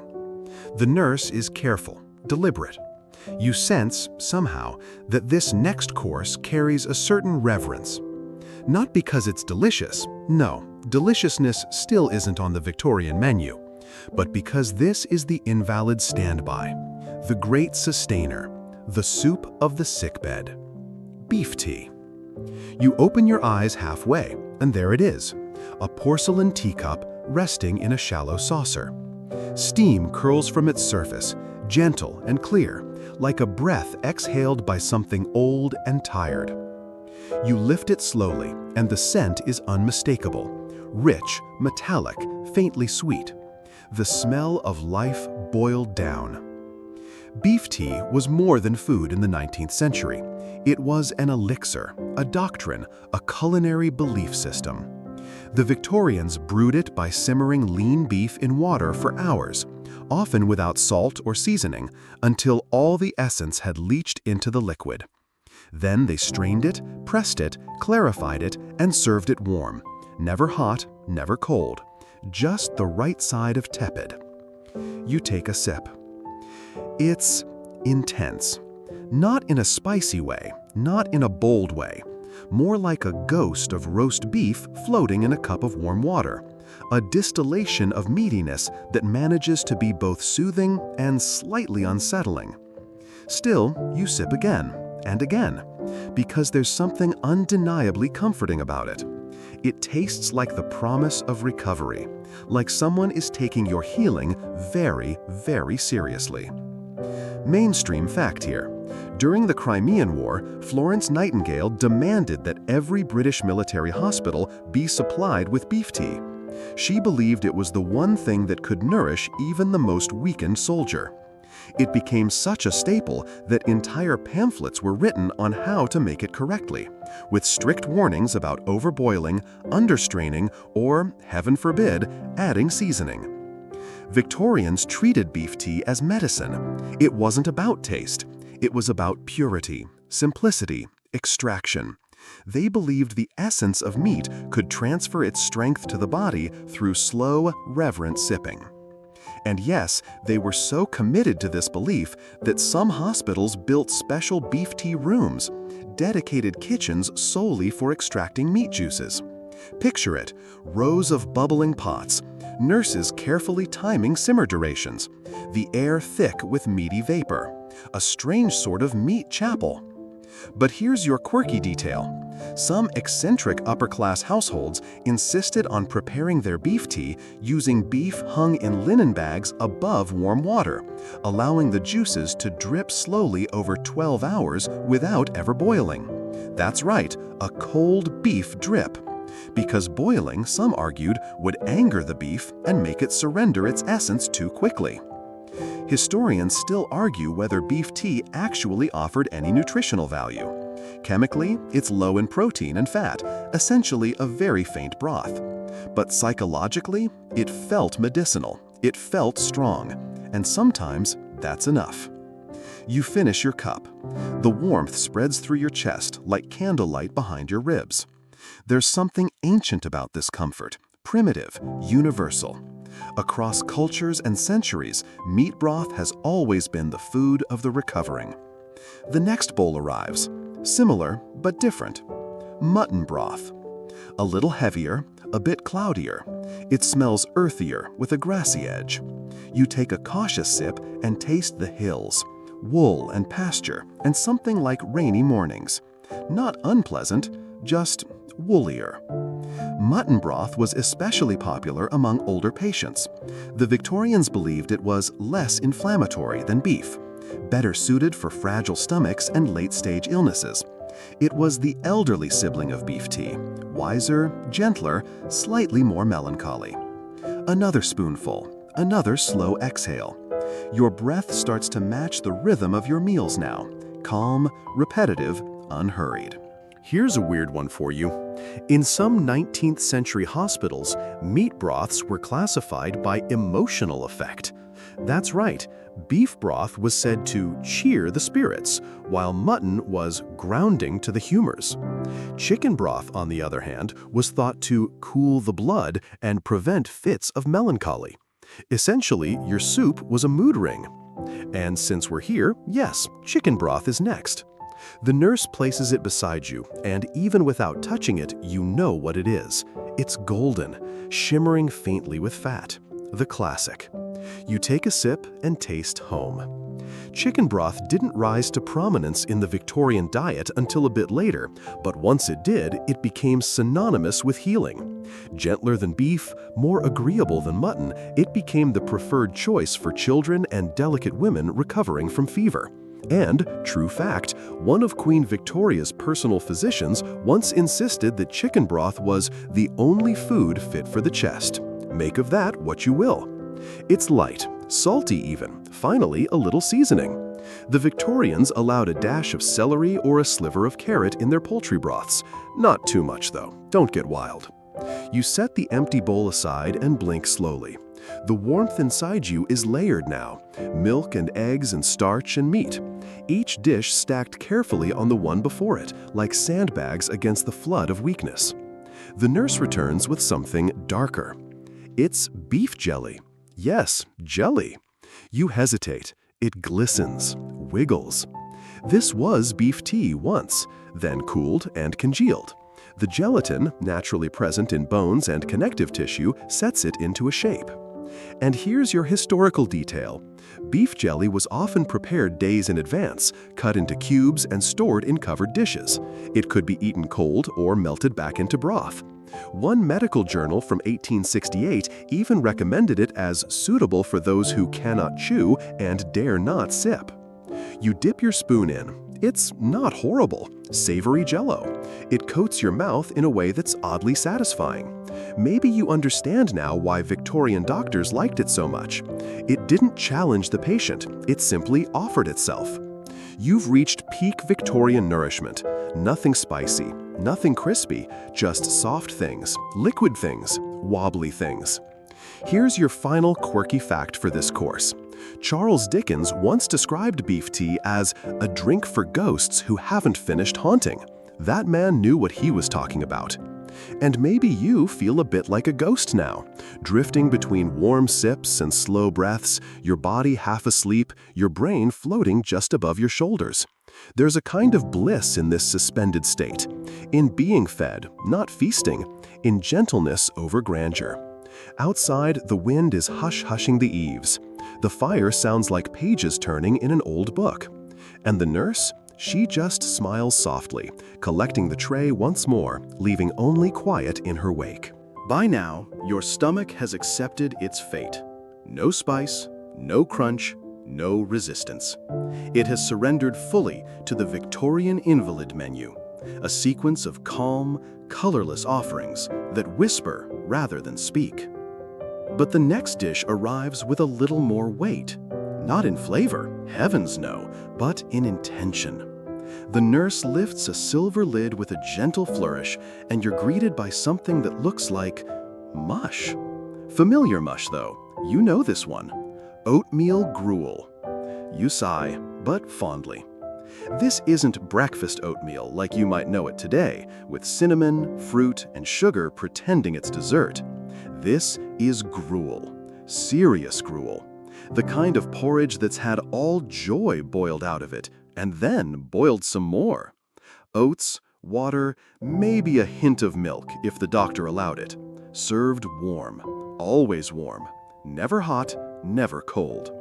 The nurse is careful, deliberate. You sense, somehow, that this next course carries a certain reverence. Not because it's delicious, no, deliciousness still isn't on the Victorian menu, but because this is the invalid standby, the great sustainer, the soup of the sickbed. Beef tea. You open your eyes halfway, and there it is, a porcelain teacup resting in a shallow saucer. Steam curls from its surface, gentle and clear, like a breath exhaled by something old and tired. You lift it slowly, and the scent is unmistakable, rich, metallic, faintly sweet. The smell of life boiled down. Beef tea was more than food in the 19th century. It was an elixir, a doctrine, a culinary belief system. The Victorians brewed it by simmering lean beef in water for hours, often without salt or seasoning, until all the essence had leached into the liquid. Then they strained it, pressed it, clarified it, and served it warm. Never hot, never cold. Just the right side of tepid. You take a sip. It's intense. Not in a spicy way, not in a bold way. More like a ghost of roast beef floating in a cup of warm water. A distillation of meatiness that manages to be both soothing and slightly unsettling. Still, you sip again and again, because there's something undeniably comforting about it. It tastes like the promise of recovery, like someone is taking your healing very, very seriously. Mainstream fact here. During the Crimean War, Florence Nightingale demanded that every British military hospital be supplied with beef tea. She believed it was the one thing that could nourish even the most weakened soldier. It became such a staple that entire pamphlets were written on how to make it correctly, with strict warnings about overboiling, understraining, or, heaven forbid, adding seasoning. Victorians treated beef tea as medicine. It wasn't about taste. It was about purity, simplicity, extraction. They believed the essence of meat could transfer its strength to the body through slow, reverent sipping. And yes, they were so committed to this belief that some hospitals built special beef tea rooms, dedicated kitchens solely for extracting meat juices. Picture it, rows of bubbling pots, nurses carefully timing simmer durations, the air thick with meaty vapor, a strange sort of meat chapel. But here's your quirky detail. Some eccentric upper-class households insisted on preparing their beef tea using beef hung in linen bags above warm water, allowing the juices to drip slowly over 12 hours without ever boiling. That's right, a cold beef drip. Because boiling, some argued, would anger the beef and make it surrender its essence too quickly. Historians still argue whether beef tea actually offered any nutritional value. Chemically, it's low in protein and fat, essentially a very faint broth. But psychologically, it felt medicinal, it felt strong, and sometimes that's enough. You finish your cup. The warmth spreads through your chest like candlelight behind your ribs. There's something ancient about this comfort, primitive, universal. Across cultures and centuries, meat broth has always been the food of the recovering. The next bowl arrives. Similar, but different. Mutton broth. A little heavier, a bit cloudier. It smells earthier with a grassy edge. You take a cautious sip and taste the hills, wool and pasture, and something like rainy mornings. Not unpleasant, just woollier. Mutton broth was especially popular among older patients. The Victorians believed it was less inflammatory than beef, better suited for fragile stomachs and late-stage illnesses. It was the elderly sibling of beef tea, wiser, gentler, slightly more melancholy. Another spoonful, another slow exhale. Your breath starts to match the rhythm of your meals now, calm, repetitive, unhurried. Here's a weird one for you. In some 19th century hospitals, meat broths were classified by emotional effect. That's right, beef broth was said to cheer the spirits, while mutton was grounding to the humors. Chicken broth, on the other hand, was thought to cool the blood and prevent fits of melancholy. Essentially, your soup was a mood ring. And since we're here, yes, chicken broth is next. The nurse places it beside you, and even without touching it, you know what it is. It's golden, shimmering faintly with fat. The classic. You take a sip and taste home. Chicken broth didn't rise to prominence in the Victorian diet until a bit later, but once it did, it became synonymous with healing. Gentler than beef, more agreeable than mutton, it became the preferred choice for children and delicate women recovering from fever. And, true fact, one of Queen Victoria's personal physicians once insisted that chicken broth was the only food fit for the chest. Make of that what you will. It's light, salty even, finally a little seasoning. The Victorians allowed a dash of celery or a sliver of carrot in their poultry broths. Not too much though, don't get wild. You set the empty bowl aside and blink slowly. The warmth inside you is layered now, milk and eggs and starch and meat. Each dish stacked carefully on the one before it, like sandbags against the flood of weakness. The nurse returns with something darker. It's beef jelly. Yes, jelly. You hesitate. It glistens, wiggles. This was beef tea once, then cooled and congealed. The gelatin, naturally present in bones and connective tissue, sets it into a shape. And here's your historical detail. Beef jelly was often prepared days in advance, cut into cubes and stored in covered dishes. It could be eaten cold or melted back into broth. One medical journal from 1868 even recommended it as suitable for those who cannot chew and dare not sip. You dip your spoon in. It's not horrible. Savory jello. It coats your mouth in a way that's oddly satisfying. Maybe you understand now why Victorian doctors liked it so much. It didn't challenge the patient, it simply offered itself. You've reached peak Victorian nourishment. Nothing spicy, nothing crispy, just soft things, liquid things, wobbly things. Here's your final quirky fact for this course. Charles Dickens once described beef tea as a drink for ghosts who haven't finished haunting. That man knew what he was talking about. And maybe you feel a bit like a ghost now, drifting between warm sips and slow breaths, your body half asleep, your brain floating just above your shoulders. There's a kind of bliss in this suspended state, in being fed, not feasting, in gentleness over grandeur. Outside, the wind is hush-hushing the eaves. The fire sounds like pages turning in an old book. And the nurse? She just smiles softly, collecting the tray once more, leaving only quiet in her wake. By now, your stomach has accepted its fate. No spice, no crunch, no resistance. It has surrendered fully to the Victorian Invalid menu, a sequence of calm, colorless offerings that whisper rather than speak. But the next dish arrives with a little more weight. Not in flavor, heavens no, but in intention. The nurse lifts a silver lid with a gentle flourish, and you're greeted by something that looks like mush. Familiar mush, though. You know this one. Oatmeal gruel. You sigh, but fondly. This isn't breakfast oatmeal like you might know it today, with cinnamon, fruit, and sugar pretending it's dessert. This is gruel. Serious gruel. The kind of porridge that's had all joy boiled out of it, and then boiled some more. Oats, water, maybe a hint of milk if the doctor allowed it. Served warm, always warm. Never hot, never cold.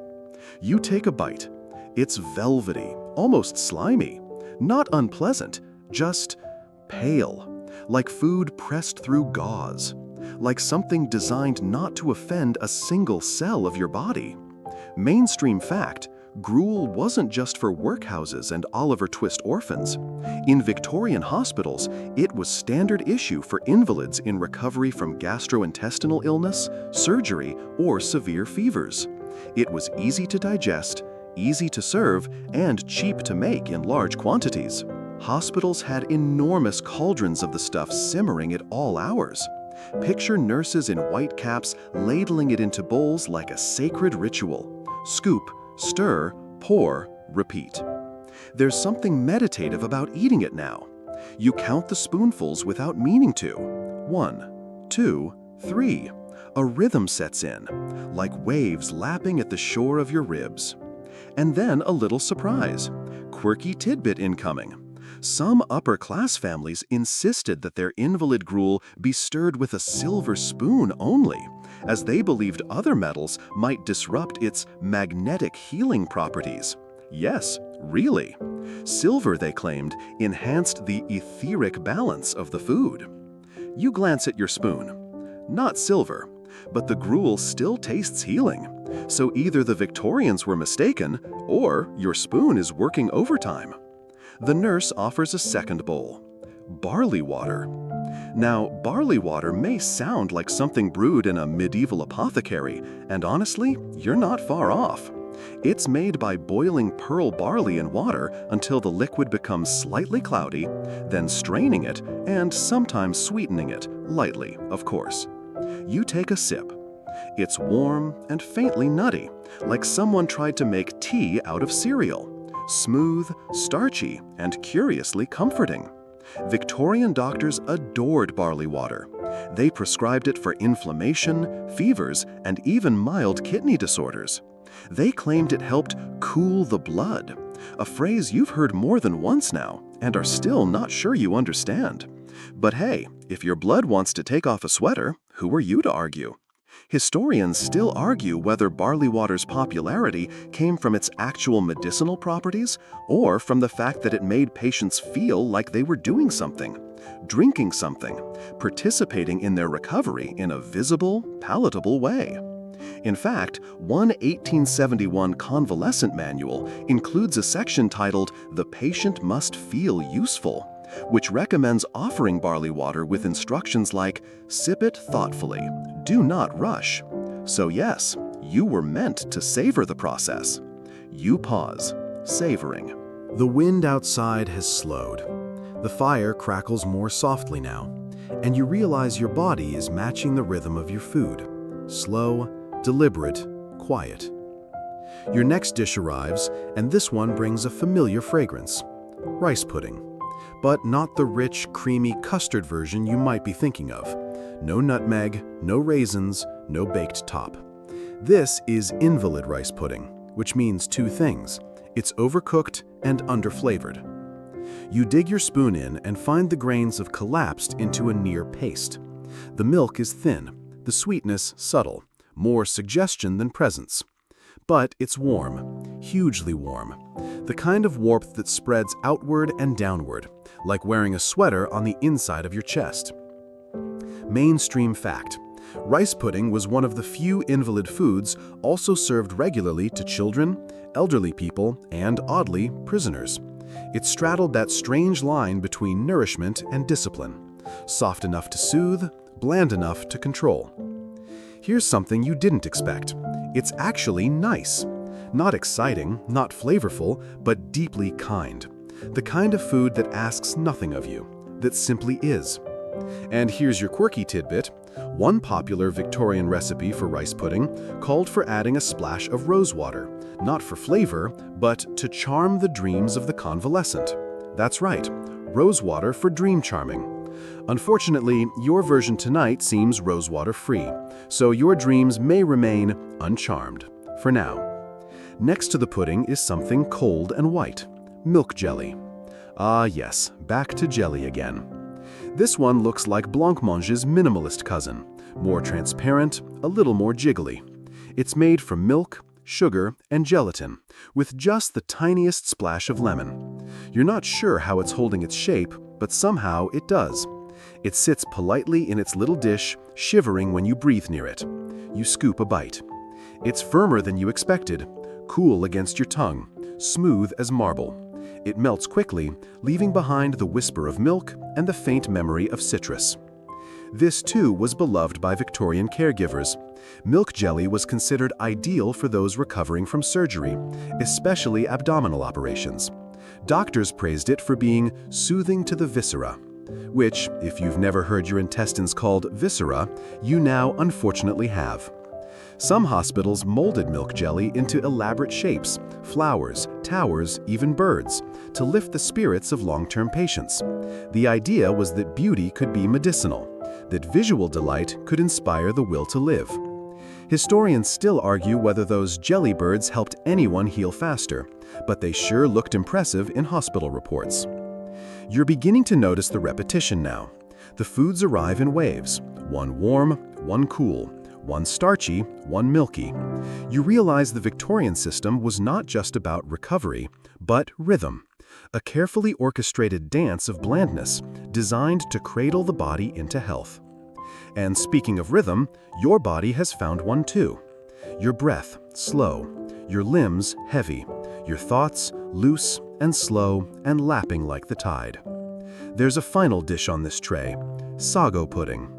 You take a bite. It's velvety, almost slimy. Not unpleasant, just pale. Like food pressed through gauze. Like something designed not to offend a single cell of your body. Mainstream fact, gruel wasn't just for workhouses and Oliver Twist orphans. In Victorian hospitals, it was standard issue for invalids in recovery from gastrointestinal illness, surgery, or severe fevers. It was easy to digest, easy to serve, and cheap to make in large quantities. Hospitals had enormous cauldrons of the stuff simmering at all hours. Picture nurses in white caps ladling it into bowls like a sacred ritual. Scoop, stir, pour, repeat. There's something meditative about eating it now. You count the spoonfuls without meaning to. 1, 2, 3. A rhythm sets in, like waves lapping at the shore of your ribs. And then a little surprise. Quirky tidbit incoming. Some upper-class families insisted that their invalid gruel be stirred with a silver spoon only, as they believed other metals might disrupt its magnetic healing properties. Yes, really. Silver, they claimed, enhanced the etheric balance of the food. You glance at your spoon. Not silver, but the gruel still tastes healing. So either the Victorians were mistaken, or your spoon is working overtime. The nurse offers a second bowl. Barley water. Now, barley water may sound like something brewed in a medieval apothecary, and honestly, you're not far off. It's made by boiling pearl barley in water until the liquid becomes slightly cloudy, then straining it, and sometimes sweetening it, lightly, of course. You take a sip. It's warm and faintly nutty, like someone tried to make tea out of cereal. Smooth, starchy, and curiously comforting. Victorian doctors adored barley water. They prescribed it for inflammation, fevers, and even mild kidney disorders. They claimed it helped cool the blood, a phrase you've heard more than once now and are still not sure you understand. But hey, if your blood wants to take off a sweater, who are you to argue? Historians still argue whether barley water's popularity came from its actual medicinal properties or from the fact that it made patients feel like they were doing something, drinking something, participating in their recovery in a visible, palatable way. In fact, one 1871 convalescent manual includes a section titled "The Patient Must Feel Useful," which recommends offering barley water with instructions like, "Sip it thoughtfully, do not rush." So yes, you were meant to savor the process. You pause, savoring. The wind outside has slowed. The fire crackles more softly now, and you realize your body is matching the rhythm of your food. Slow, deliberate, quiet. Your next dish arrives, and this one brings a familiar fragrance. Rice pudding. But not the rich, creamy custard version you might be thinking of. No nutmeg, no raisins, no baked top. This is invalid rice pudding, which means two things. It's overcooked and underflavored. You dig your spoon in and find the grains have collapsed into a near paste. The milk is thin, the sweetness subtle, more suggestion than presence. But it's warm, hugely warm. The kind of warmth that spreads outward and downward, like wearing a sweater on the inside of your chest. Mainstream fact: rice pudding was one of the few invalid foods also served regularly to children, elderly people, and, oddly, prisoners. It straddled that strange line between nourishment and discipline, soft enough to soothe, bland enough to control. Here's something you didn't expect. It's actually nice. Not exciting, not flavorful, but deeply kind. The kind of food that asks nothing of you, that simply is. And here's your quirky tidbit. One popular Victorian recipe for rice pudding called for adding a splash of rose water, not for flavor, but to charm the dreams of the convalescent. That's right, rose water for dream charming. Unfortunately, your version tonight seems rosewater free, so your dreams may remain uncharmed, for now. Next to the pudding is something cold and white, milk jelly. Ah yes, back to jelly again. This one looks like blancmange's minimalist cousin, more transparent, a little more jiggly. It's made from milk, sugar, and gelatin, with just the tiniest splash of lemon. You're not sure how it's holding its shape, but somehow it does. It sits politely in its little dish, shivering when you breathe near it. You scoop a bite. It's firmer than you expected, cool against your tongue, smooth as marble. It melts quickly, leaving behind the whisper of milk and the faint memory of citrus. This too was beloved by Victorian caregivers. Milk jelly was considered ideal for those recovering from surgery, especially abdominal operations. Doctors praised it for being soothing to the viscera, which, if you've never heard your intestines called viscera, you now unfortunately have. Some hospitals molded milk jelly into elaborate shapes, flowers, towers, even birds, to lift the spirits of long-term patients. The idea was that beauty could be medicinal, that visual delight could inspire the will to live. Historians still argue whether those jelly birds helped anyone heal faster, but they sure looked impressive in hospital reports. You're beginning to notice the repetition now. The foods arrive in waves, one warm, one cool, one starchy, one milky. You realize the Victorian system was not just about recovery, but rhythm, a carefully orchestrated dance of blandness designed to cradle the body into health. And speaking of rhythm, your body has found one too. Your breath, slow, your limbs, heavy, your thoughts, loose and slow and lapping like the tide. There's a final dish on this tray, sago pudding.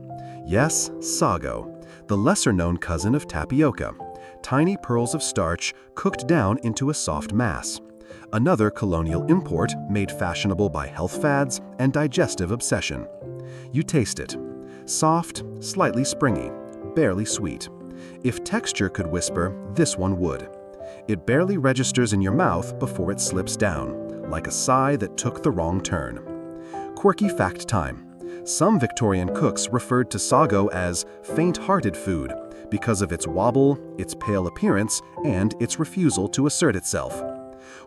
Yes, sago, the lesser-known cousin of tapioca, tiny pearls of starch cooked down into a soft mass. Another colonial import made fashionable by health fads and digestive obsession. You taste it. Soft, slightly springy, barely sweet. If texture could whisper, this one would. It barely registers in your mouth before it slips down, like a sigh that took the wrong turn. Quirky fact time. Some Victorian cooks referred to sago as faint-hearted food because of its wobble, its pale appearance, and its refusal to assert itself.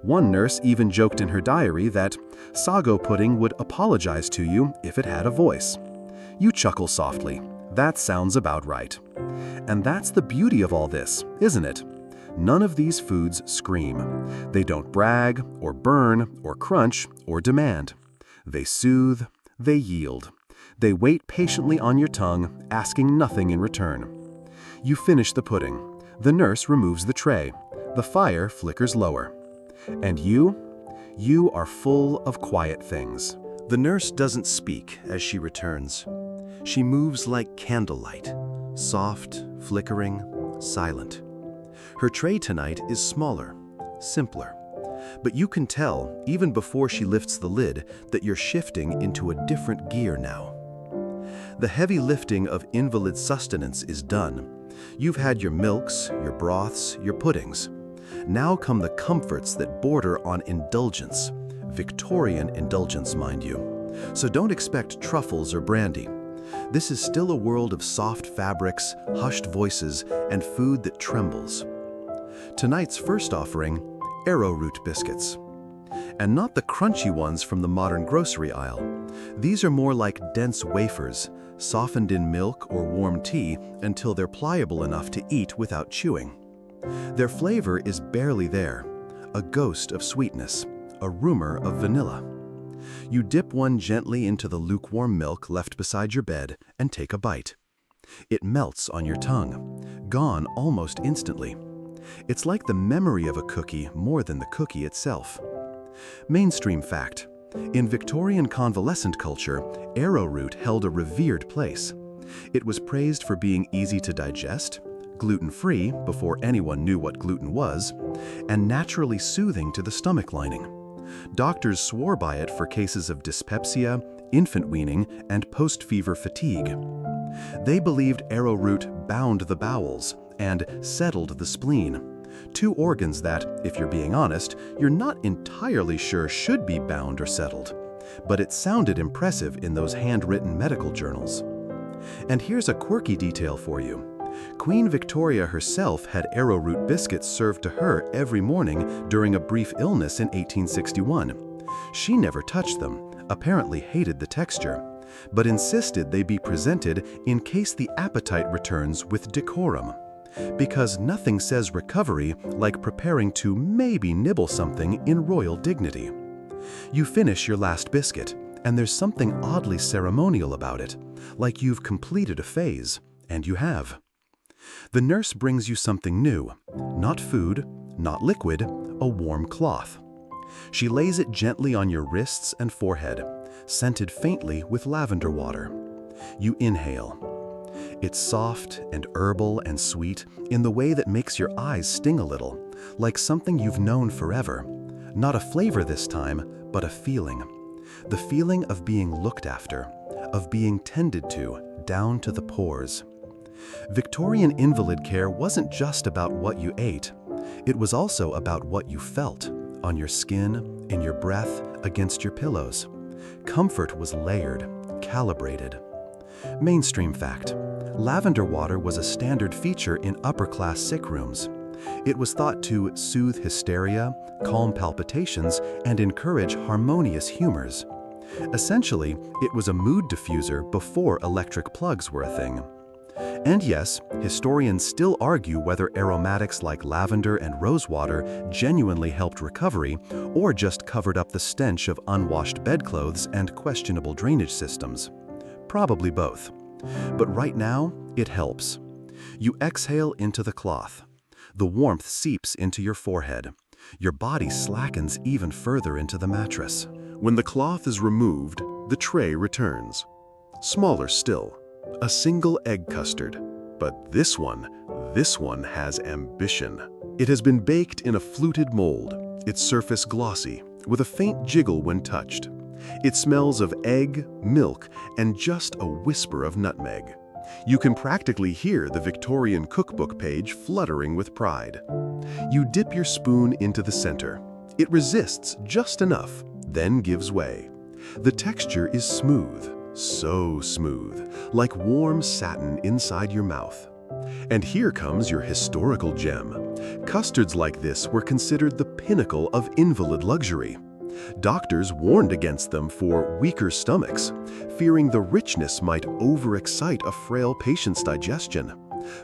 One nurse even joked in her diary that sago pudding would apologize to you if it had a voice. You chuckle softly. That sounds about right. And that's the beauty of all this, isn't it? None of these foods scream. They don't brag, or burn, or crunch, or demand. They soothe, they yield. They wait patiently on your tongue, asking nothing in return. You finish the pudding. The nurse removes the tray. The fire flickers lower. And you are full of quiet things. The nurse doesn't speak as she returns. She moves like candlelight, soft, flickering, silent. Her tray tonight is smaller, simpler. But you can tell, even before she lifts the lid, that you're shifting into a different gear now. The heavy lifting of invalid sustenance is done. You've had your milks, your broths, your puddings. Now come the comforts that border on indulgence. Victorian indulgence, mind you. So don't expect truffles or brandy. This is still a world of soft fabrics, hushed voices, and food that trembles. Tonight's first offering, arrowroot biscuits. And not the crunchy ones from the modern grocery aisle. These are more like dense wafers, softened in milk or warm tea until they're pliable enough to eat without chewing. Their flavor is barely there, a ghost of sweetness, a rumor of vanilla. You dip one gently into the lukewarm milk left beside your bed and take a bite. It melts on your tongue, gone almost instantly. It's like the memory of a cookie more than the cookie itself. Mainstream fact: in Victorian convalescent culture, arrowroot held a revered place. It was praised for being easy to digest, gluten-free before anyone knew what gluten was, and naturally soothing to the stomach lining. Doctors swore by it for cases of dyspepsia, infant weaning, and post-fever fatigue. They believed arrowroot bound the bowels and settled the spleen, two organs that, if you're being honest, you're not entirely sure should be bound or settled. But it sounded impressive in those handwritten medical journals. And here's a quirky detail for you. Queen Victoria herself had arrowroot biscuits served to her every morning during a brief illness in 1861. She never touched them, apparently hated the texture, but insisted they be presented in case the appetite returns with decorum. Because nothing says recovery like preparing to maybe nibble something in royal dignity. You finish your last biscuit, and there's something oddly ceremonial about it, like you've completed a phase, and you have. The nurse brings you something new, not food, not liquid, a warm cloth. She lays it gently on your wrists and forehead, scented faintly with lavender water. You inhale. It's soft and herbal and sweet in the way that makes your eyes sting a little, like something you've known forever. Not a flavor this time, but a feeling. The feeling of being looked after, of being tended to, down to the pores. Victorian invalid care wasn't just about what you ate. It was also about what you felt, on your skin, in your breath, against your pillows. Comfort was layered, calibrated. Mainstream fact: lavender water was a standard feature in upper-class sick rooms. It was thought to soothe hysteria, calm palpitations, and encourage harmonious humors. Essentially, it was a mood diffuser before electric plugs were a thing. And yes, historians still argue whether aromatics like lavender and rosewater genuinely helped recovery or just covered up the stench of unwashed bedclothes and questionable drainage systems. Probably both. But right now, it helps. You exhale into the cloth. The warmth seeps into your forehead. Your body slackens even further into the mattress. When the cloth is removed, the tray returns. Smaller still. A single egg custard. But this one has ambition. It has been baked in a fluted mold, its surface glossy, with a faint jiggle when touched. It smells of egg, milk, and just a whisper of nutmeg. You can practically hear the Victorian cookbook page fluttering with pride. You dip your spoon into the center. It resists just enough, then gives way. The texture is smooth. So smooth, like warm satin inside your mouth. And here comes your historical gem. Custards like this were considered the pinnacle of invalid luxury. Doctors warned against them for weaker stomachs, fearing the richness might overexcite a frail patient's digestion.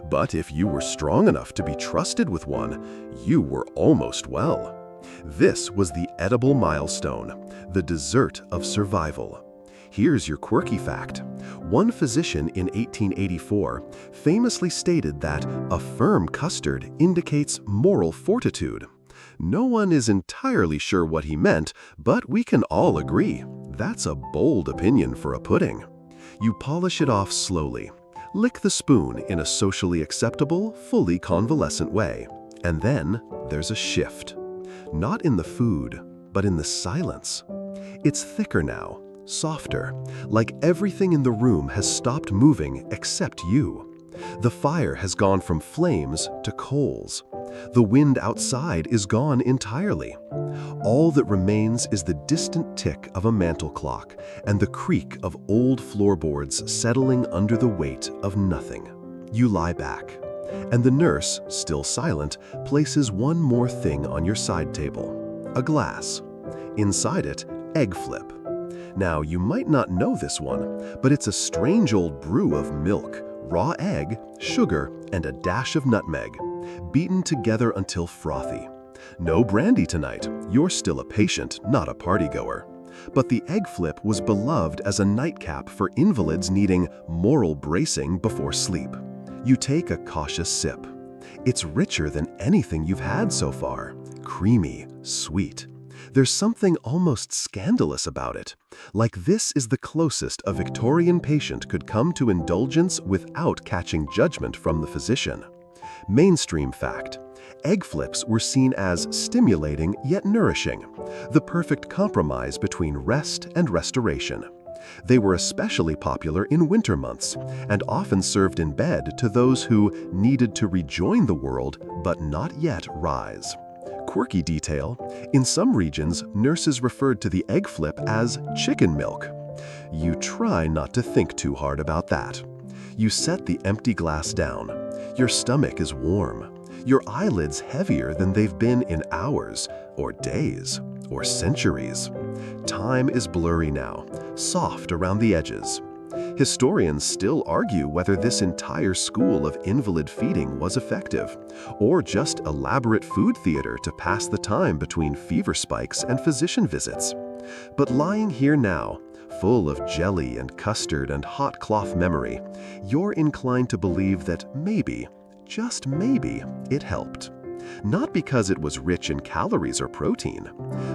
But if you were strong enough to be trusted with one, you were almost well. This was the edible milestone, the dessert of survival. Here's your quirky fact. One physician in 1884 famously stated that a firm custard indicates moral fortitude. No one is entirely sure what he meant, but we can all agree that's a bold opinion for a pudding. You polish it off slowly. Lick the spoon in a socially acceptable, fully convalescent way. And then there's a shift. Not in the food, but in the silence. It's thicker now, softer, like everything in the room has stopped moving except you. The fire has gone from flames to coals. The wind outside is gone entirely. All that remains is the distant tick of a mantel clock and the creak of old floorboards settling under the weight of nothing. You lie back, and the nurse, still silent, places one more thing on your side table. A glass. Inside it, egg flip. Now, you might not know this one, but it's a strange old brew of milk, raw egg, sugar, and a dash of nutmeg, beaten together until frothy. No brandy tonight. You're still a patient, not a partygoer. But the egg flip was beloved as a nightcap for invalids needing moral bracing before sleep. You take a cautious sip. It's richer than anything you've had so far. Creamy, sweet. There's something almost scandalous about it. Like this is the closest a Victorian patient could come to indulgence without catching judgment from the physician. Mainstream fact. Egg flips were seen as stimulating yet nourishing, the perfect compromise between rest and restoration. They were especially popular in winter months and often served in bed to those who needed to rejoin the world but not yet rise. Quirky detail, in some regions, nurses referred to the egg flip as chicken milk. You try not to think too hard about that. You set the empty glass down. Your stomach is warm. Your eyelids heavier than they've been in hours, or days, or centuries. Time is blurry now, soft around the edges. Historians still argue whether this entire school of invalid feeding was effective, or just elaborate food theater to pass the time between fever spikes and physician visits. But lying here now, full of jelly and custard and hot cloth memory, you're inclined to believe that maybe, just maybe, it helped. Not because it was rich in calories or protein,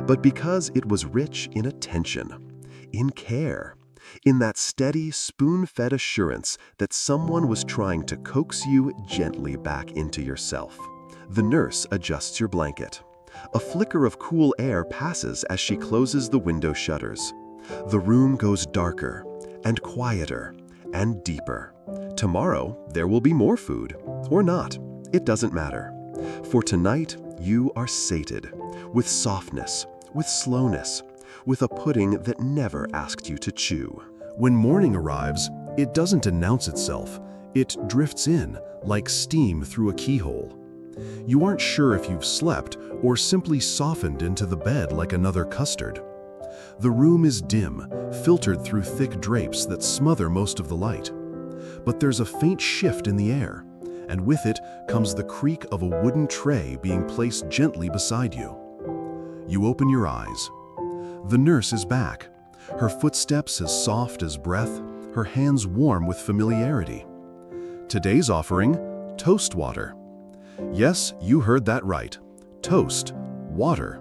but because it was rich in attention, in care, in that steady, spoon-fed assurance that someone was trying to coax you gently back into yourself. The nurse adjusts your blanket. A flicker of cool air passes as she closes the window shutters. The room goes darker and quieter and deeper. Tomorrow, there will be more food, or not. It doesn't matter. For tonight, you are sated, with softness, with slowness, with a pudding that never asked you to chew. When morning arrives, it doesn't announce itself. It drifts in, like steam through a keyhole. You aren't sure if you've slept or simply softened into the bed like another custard. The room is dim, filtered through thick drapes that smother most of the light. But there's a faint shift in the air, and with it comes the creak of a wooden tray being placed gently beside you. You open your eyes. The nurse is back, her footsteps as soft as breath, her hands warm with familiarity. Today's offering, toast water. Yes, you heard that right. Toast, water.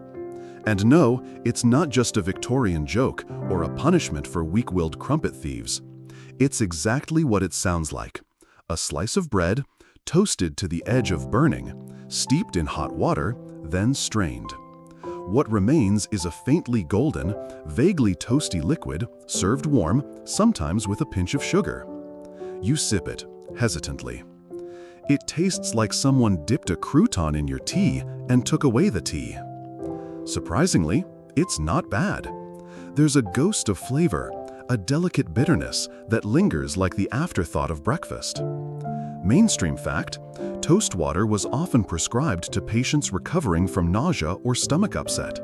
And no, it's not just a Victorian joke or a punishment for weak-willed crumpet thieves. It's exactly what it sounds like. A slice of bread, toasted to the edge of burning, steeped in hot water, then strained. What remains is a faintly golden, vaguely toasty liquid, served warm, sometimes with a pinch of sugar. You sip it, hesitantly. It tastes like someone dipped a crouton in your tea and took away the tea. Surprisingly, it's not bad. There's a ghost of flavor, a delicate bitterness that lingers like the afterthought of breakfast. Mainstream fact, toast water was often prescribed to patients recovering from nausea or stomach upset.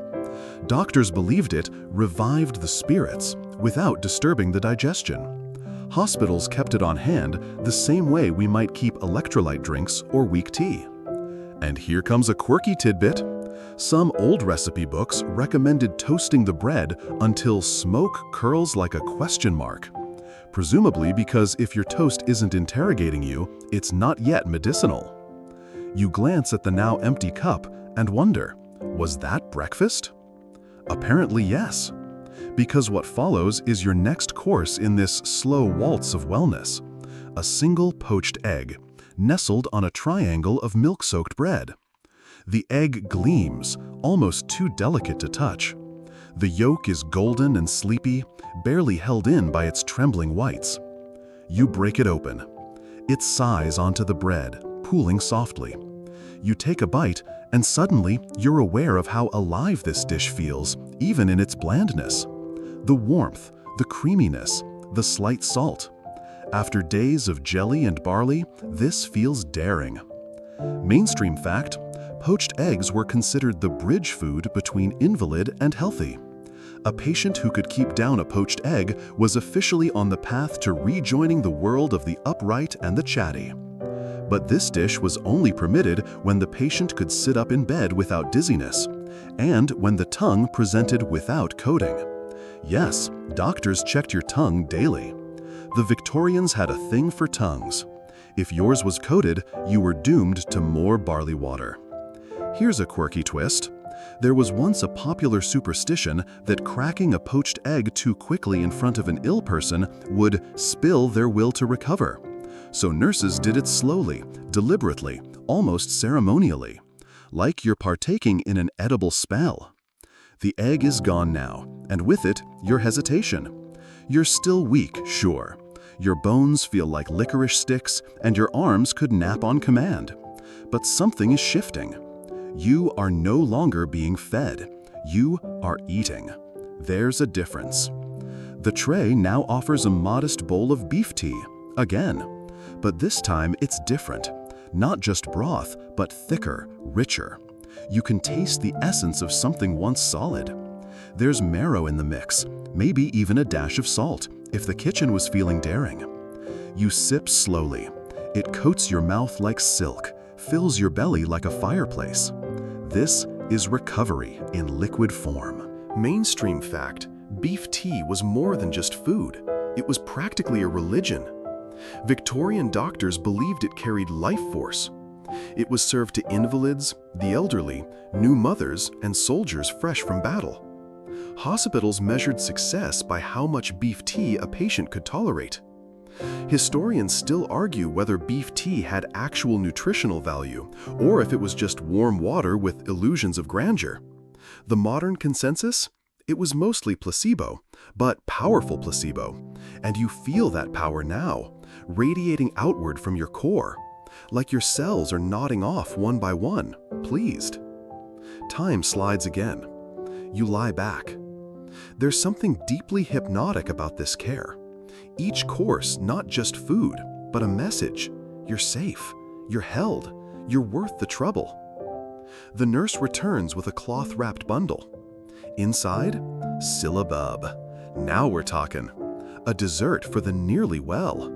Doctors believed it revived the spirits without disturbing the digestion. Hospitals kept it on hand the same way we might keep electrolyte drinks or weak tea. And here comes a quirky tidbit. Some old recipe books recommended toasting the bread until smoke curls like a question mark. Presumably because if your toast isn't interrogating you, it's not yet medicinal. You glance at the now empty cup and wonder, was that breakfast? Apparently yes, because what follows is your next course in this slow waltz of wellness. A single poached egg, nestled on a triangle of milk-soaked bread. The egg gleams, almost too delicate to touch. The yolk is golden and sleepy, barely held in by its trembling whites. You break it open. It sighs onto the bread, pooling softly. You take a bite, and suddenly you're aware of how alive this dish feels, even in its blandness. The warmth, the creaminess, the slight salt. After days of jelly and barley, this feels daring. Mainstream fact: poached eggs were considered the bridge food between invalid and healthy. A patient who could keep down a poached egg was officially on the path to rejoining the world of the upright and the chatty. But this dish was only permitted when the patient could sit up in bed without dizziness, and when the tongue presented without coating. Yes, doctors checked your tongue daily. The Victorians had a thing for tongues. If yours was coated, you were doomed to more barley water. Here's a quirky twist. There was once a popular superstition that cracking a poached egg too quickly in front of an ill person would spill their will to recover. So nurses did it slowly, deliberately, almost ceremonially, like you're partaking in an edible spell. The egg is gone now, and with it, your hesitation. You're still weak, sure. Your bones feel like licorice sticks, and your arms could nap on command. But something is shifting. You are no longer being fed. You are eating. There's a difference. The tray now offers a modest bowl of beef tea, again. But this time it's different. Not just broth, but thicker, richer. You can taste the essence of something once solid. There's marrow in the mix, maybe even a dash of salt, if the kitchen was feeling daring. You sip slowly. It coats your mouth like silk, fills your belly like a fireplace. This is recovery in liquid form. Mainstream fact: beef tea was more than just food. It was practically a religion. Victorian doctors believed it carried life force. It was served to invalids, the elderly, new mothers, and soldiers fresh from battle. Hospitals measured success by how much beef tea a patient could tolerate. Historians still argue whether beef tea had actual nutritional value, or if it was just warm water with illusions of grandeur. The modern consensus? It was mostly placebo, but powerful placebo. And you feel that power now, radiating outward from your core, like your cells are nodding off one by one, pleased. Time slides again. You lie back. There's something deeply hypnotic about this care. Each course, not just food, but a message. You're safe. You're held. You're worth the trouble. The nurse returns with a cloth-wrapped bundle. Inside, syllabub. Now we're talking. A dessert for the nearly well.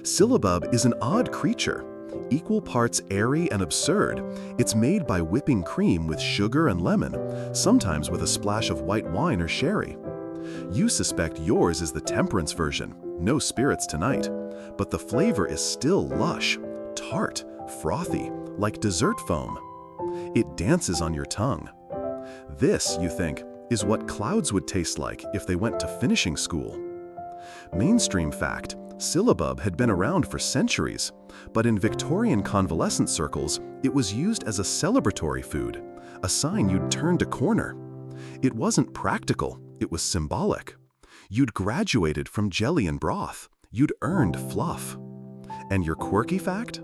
Syllabub is an odd creature, equal parts airy and absurd. It's made by whipping cream with sugar and lemon, sometimes with a splash of white wine or sherry. You suspect yours is the temperance version, no spirits tonight, but the flavor is still lush, tart, frothy, like dessert foam. It dances on your tongue. This, you think, is what clouds would taste like if they went to finishing school. Mainstream fact: syllabub had been around for centuries, but in Victorian convalescent circles, it was used as a celebratory food, a sign you'd turned a corner. It wasn't practical, it was symbolic. You'd graduated from jelly and broth. You'd earned fluff. And your quirky fact?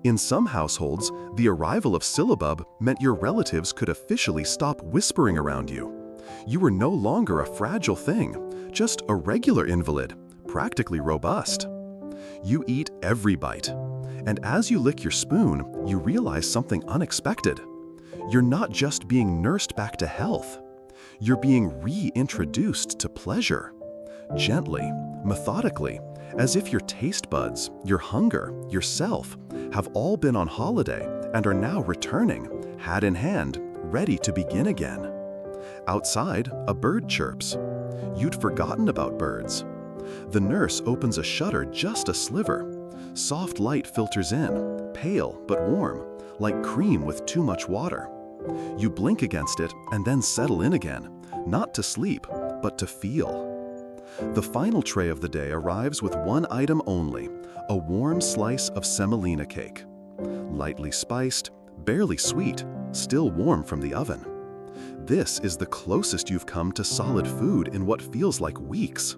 In some households, the arrival of syllabub meant your relatives could officially stop whispering around you. You were no longer a fragile thing, just a regular invalid, practically robust. You eat every bite, and as you lick your spoon, you realize something unexpected. You're not just being nursed back to health. You're being reintroduced to pleasure. Gently, methodically, as if your taste buds, your hunger, yourself, have all been on holiday and are now returning, hat in hand, ready to begin again. Outside, a bird chirps. You'd forgotten about birds. The nurse opens a shutter just a sliver. Soft light filters in, pale but warm, like cream with too much water. You blink against it and then settle in again, not to sleep, but to feel. The final tray of the day arrives with one item only, a warm slice of semolina cake. Lightly spiced, barely sweet, still warm from the oven. This is the closest you've come to solid food in what feels like weeks.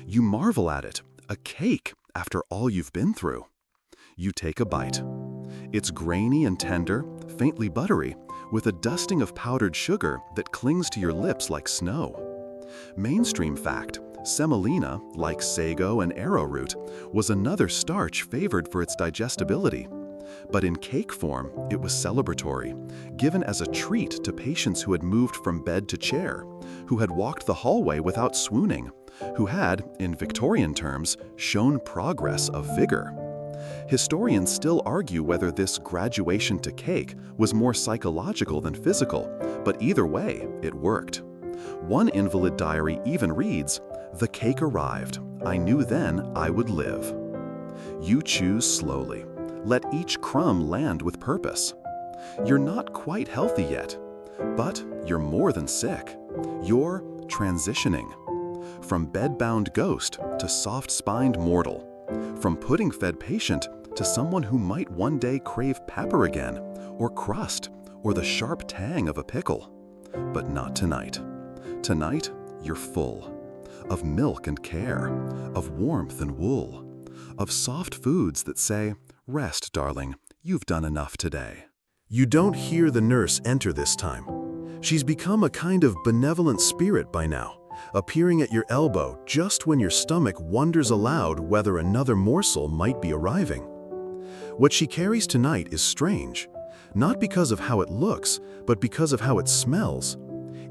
You marvel at it, a cake after all you've been through. You take a bite. It's grainy and tender, faintly buttery, with a dusting of powdered sugar that clings to your lips like snow. Mainstream fact, semolina, like sago and arrowroot, was another starch favored for its digestibility. But in cake form, it was celebratory, given as a treat to patients who had moved from bed to chair, who had walked the hallway without swooning, who had, in Victorian terms, shown progress of vigor. Historians still argue whether this graduation to cake was more psychological than physical, but either way, it worked. One invalid diary even reads, "The cake arrived. I knew then I would live." You choose slowly. Let each crumb land with purpose. You're not quite healthy yet, but you're more than sick. You're transitioning. From bed-bound ghost to soft-spined mortal. From pudding-fed patient to someone who might one day crave pepper again, or crust, or the sharp tang of a pickle. But not tonight. Tonight, you're full. Of milk and care, of warmth and wool, of soft foods that say, "Rest, darling, you've done enough today." You don't hear the nurse enter this time. She's become a kind of benevolent spirit by now, appearing at your elbow just when your stomach wonders aloud whether another morsel might be arriving. What she carries tonight is strange, not because of how it looks, but because of how it smells.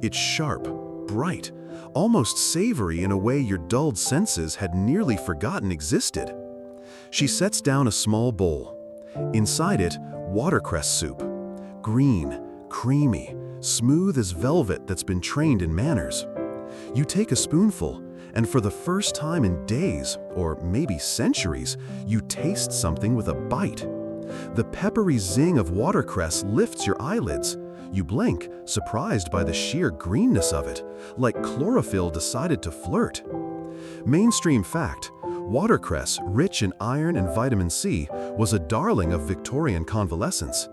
It's sharp, bright, almost savory in a way your dulled senses had nearly forgotten existed. She sets down a small bowl. Inside it, watercress soup. Green, creamy, smooth as velvet that's been trained in manners. You take a spoonful, and for the first time in days, or maybe centuries, you taste something with a bite. The peppery zing of watercress lifts your eyelids. You blink, surprised by the sheer greenness of it, like chlorophyll decided to flirt. Mainstream fact, watercress, rich in iron and vitamin C, was a darling of Victorian convalescence.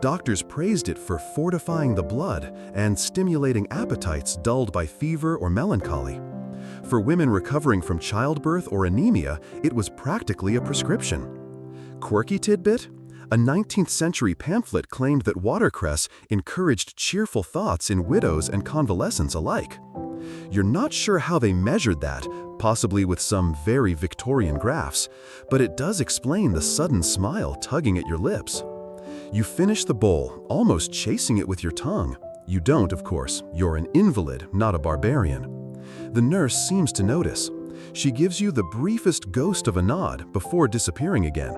Doctors praised it for fortifying the blood and stimulating appetites dulled by fever or melancholy. For women recovering from childbirth or anemia, it was practically a prescription. Quirky tidbit? A 19th century pamphlet claimed that watercress encouraged cheerful thoughts in widows and convalescents alike. You're not sure how they measured that, possibly with some very Victorian graphs, but it does explain the sudden smile tugging at your lips. You finish the bowl, almost chasing it with your tongue. You don't, of course. You're an invalid, not a barbarian. The nurse seems to notice. She gives you the briefest ghost of a nod before disappearing again.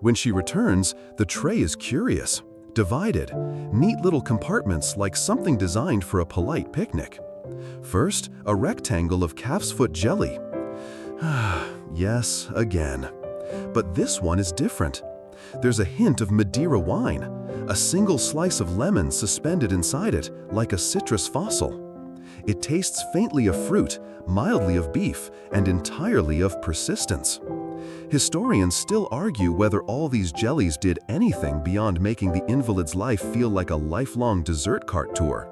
When she returns, the tray is curious, divided, neat little compartments like something designed for a polite picnic. First, a rectangle of calf's foot jelly. Yes, again. But this one is different. There's a hint of Madeira wine, a single slice of lemon suspended inside it, like a citrus fossil. It tastes faintly of fruit, mildly of beef, and entirely of persistence. Historians still argue whether all these jellies did anything beyond making the invalid's life feel like a lifelong dessert cart tour.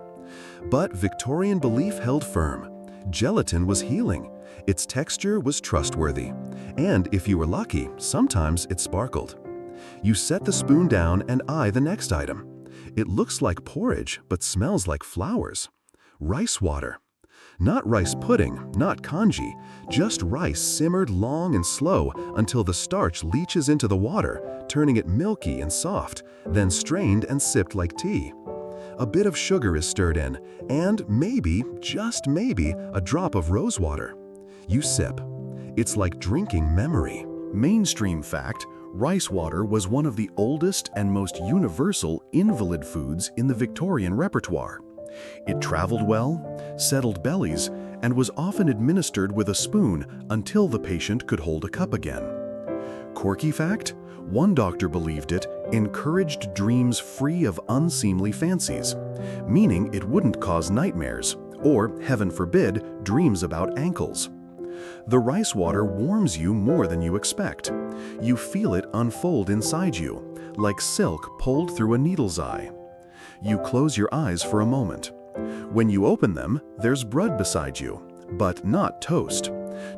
But Victorian belief held firm. Gelatin was healing. Its texture was trustworthy. And if you were lucky, sometimes it sparkled. You set the spoon down and eye the next item. It looks like porridge, but smells like flowers. Rice water. Not rice pudding, not congee, just rice simmered long and slow until the starch leaches into the water, turning it milky and soft, then strained and sipped like tea. A bit of sugar is stirred in, and maybe, just maybe, a drop of rosewater. You sip. It's like drinking memory. Mainstream fact, Rice water was one of the oldest and most universal invalid foods in the Victorian repertoire. It traveled well, settled bellies, and was often administered with a spoon until the patient could hold a cup again. Quirky fact: one doctor believed it encouraged dreams free of unseemly fancies, meaning it wouldn't cause nightmares, or, heaven forbid, dreams about ankles. The rice water warms you more than you expect. You feel it unfold inside you, like silk pulled through a needle's eye. You close your eyes for a moment. When you open them, there's bread beside you, but not toast.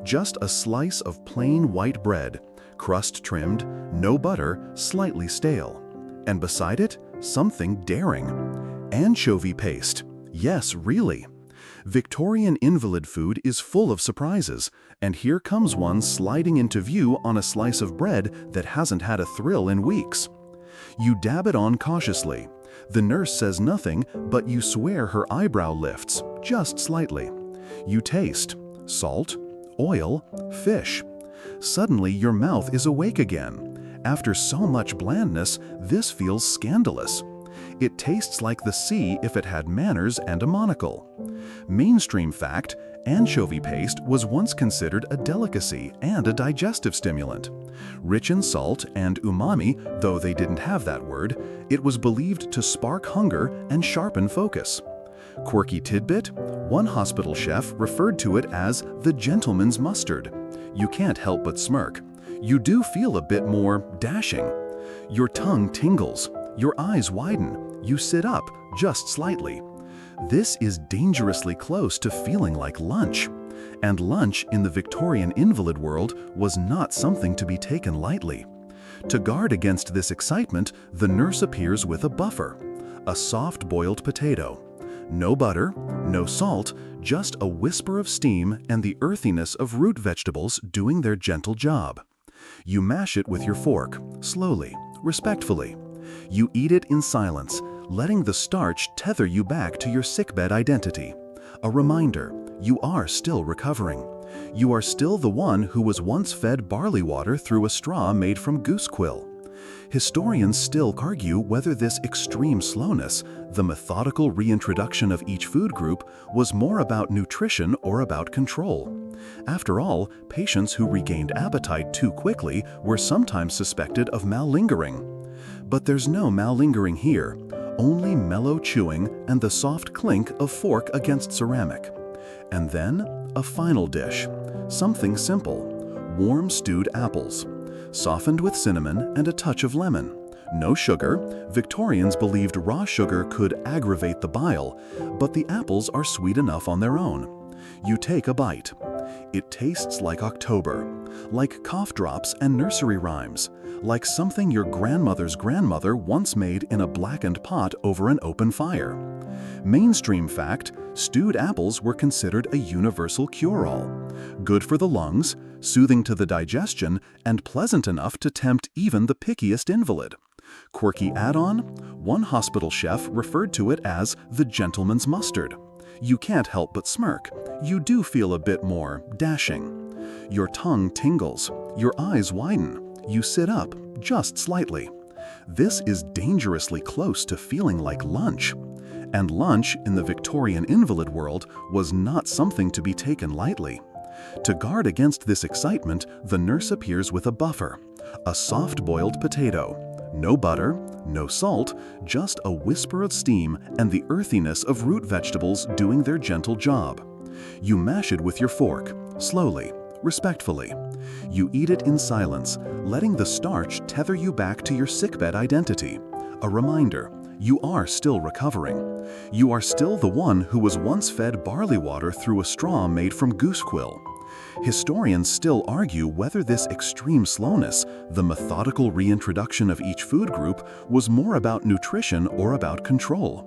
Just a slice of plain white bread, crust trimmed, no butter, slightly stale. And beside it, something daring. Anchovy paste. Yes, really. Victorian invalid food is full of surprises, and here comes one sliding into view on a slice of bread that hasn't had a thrill in weeks. You dab it on cautiously. The nurse says nothing, but you swear her eyebrow lifts, just slightly. You taste salt, oil, fish. Suddenly your mouth is awake again. After so much blandness, this feels scandalous. It tastes like the sea if it had manners and a monocle. Mainstream fact: anchovy paste was once considered a delicacy and a digestive stimulant. Rich in salt and umami, though they didn't have that word, it was believed to spark hunger and sharpen focus. Quirky tidbit: one hospital chef referred to it as the gentleman's mustard. You can't help but smirk. You do feel a bit more dashing. Your tongue tingles. Your eyes widen. You sit up, just slightly. This is dangerously close to feeling like lunch. And lunch in the Victorian invalid world was not something to be taken lightly. To guard against this excitement, the nurse appears with a buffer: a soft boiled potato. No butter, no salt, just a whisper of steam and the earthiness of root vegetables doing their gentle job. You mash it with your fork, slowly, respectfully. You eat it in silence, letting the starch tether you back to your sickbed identity. A reminder: you are still recovering. You are still the one who was once fed barley water through a straw made from goose quill. Historians still argue whether this extreme slowness, the methodical reintroduction of each food group, was more about nutrition or about control. After all, patients who regained appetite too quickly were sometimes suspected of malingering. But there's no malingering here, only mellow chewing and the soft clink of fork against ceramic. And then, a final dish. Something simple: warm stewed apples, softened with cinnamon and a touch of lemon. No sugar. Victorians believed raw sugar could aggravate the bile, but the apples are sweet enough on their own. You take a bite. It tastes like October, like cough drops and nursery rhymes, like something your grandmother's grandmother once made in a blackened pot over an open fire. Mainstream fact: stewed apples were considered a universal cure-all. Good for the lungs, soothing to the digestion, and pleasant enough to tempt even the pickiest invalid. Quirky add-on: one hospital chef referred to it as the gentleman's mustard. You can't help but smirk. You do feel a bit more dashing. Your tongue tingles. Your eyes widen. You sit up, just slightly. This is dangerously close to feeling like lunch. And lunch in the Victorian invalid world was not something to be taken lightly. To guard against this excitement, the nurse appears with a buffer: a soft boiled potato. No butter, no salt, just a whisper of steam and the earthiness of root vegetables doing their gentle job. You mash it with your fork, slowly, respectfully. You eat it in silence, letting the starch tether you back to your sickbed identity. A reminder: you are still recovering. You are still the one who was once fed barley water through a straw made from goose quill. Historians still argue whether this extreme slowness, the methodical reintroduction of each food group, was more about nutrition or about control.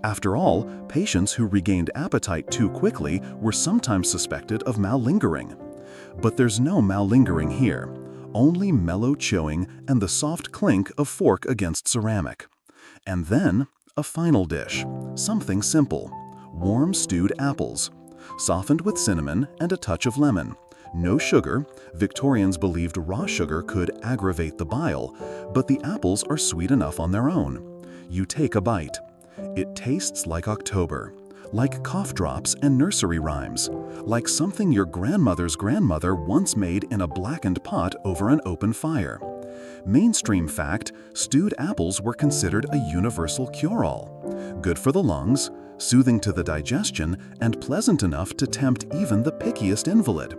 After all, patients who regained appetite too quickly were sometimes suspected of malingering. But there's no malingering here, only mellow chewing and the soft clink of fork against ceramic. And then, a final dish, something simple: warm stewed apples, softened with cinnamon and a touch of lemon. No sugar. Victorians believed raw sugar could aggravate the bile, but the apples are sweet enough on their own. You take a bite. It tastes like October, like cough drops and nursery rhymes, like something your grandmother's grandmother once made in a blackened pot over an open fire. Mainstream fact, stewed apples were considered a universal cure-all. Good for the lungs, soothing to the digestion, and pleasant enough to tempt even the pickiest invalid.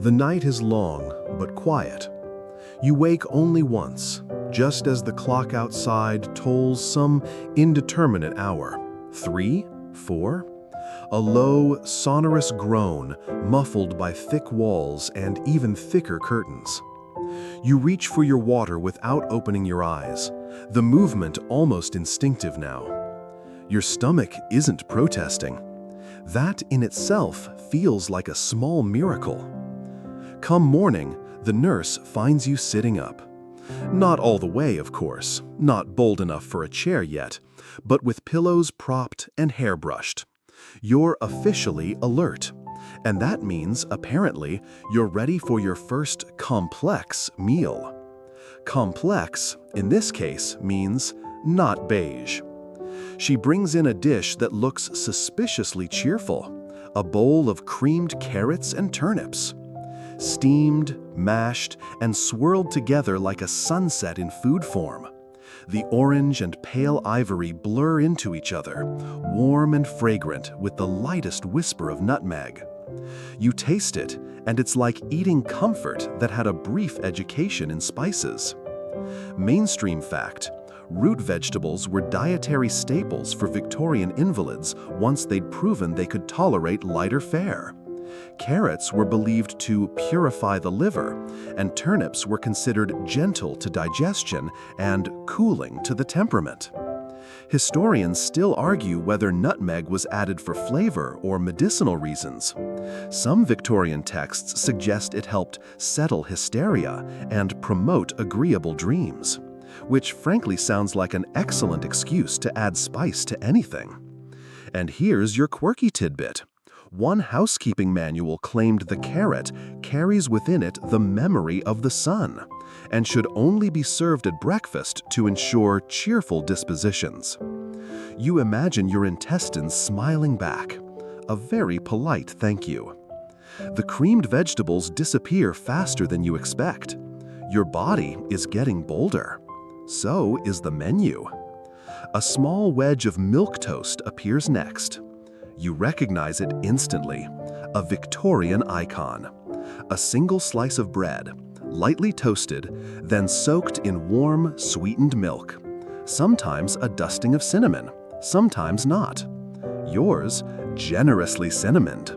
The night is long, but quiet. You wake only once, just as the clock outside tolls some indeterminate hour. 3, 4? A low, sonorous groan, muffled by thick walls and even thicker curtains. You reach for your water without opening your eyes, the movement almost instinctive now. Your stomach isn't protesting. That in itself feels like a small miracle. Come morning, the nurse finds you sitting up. Not all the way, of course, not bold enough for a chair yet, but with pillows propped and hair brushed. You're officially alert, and that means, apparently, you're ready for your first complex meal. Complex, in this case, means not beige. She brings in a dish that looks suspiciously cheerful, a bowl of creamed carrots and turnips. Steamed, mashed, and swirled together like a sunset in food form. The orange and pale ivory blur into each other, warm and fragrant with the lightest whisper of nutmeg. You taste it, and it's like eating comfort that had a brief education in spices. Mainstream fact, root vegetables were dietary staples for Victorian invalids once they'd proven they could tolerate lighter fare. Carrots were believed to purify the liver, and turnips were considered gentle to digestion and cooling to the temperament. Historians still argue whether nutmeg was added for flavor or medicinal reasons. Some Victorian texts suggest it helped settle hysteria and promote agreeable dreams, which frankly sounds like an excellent excuse to add spice to anything. And here's your quirky tidbit. One housekeeping manual claimed the carrot carries within it the memory of the sun and should only be served at breakfast to ensure cheerful dispositions. You imagine your intestines smiling back, a very polite thank you. The creamed vegetables disappear faster than you expect. Your body is getting bolder. So is the menu. A small wedge of milk toast appears next. You recognize it instantly, a Victorian icon. A single slice of bread, lightly toasted, then soaked in warm, sweetened milk. Sometimes a dusting of cinnamon, sometimes not. Yours, generously cinnamoned.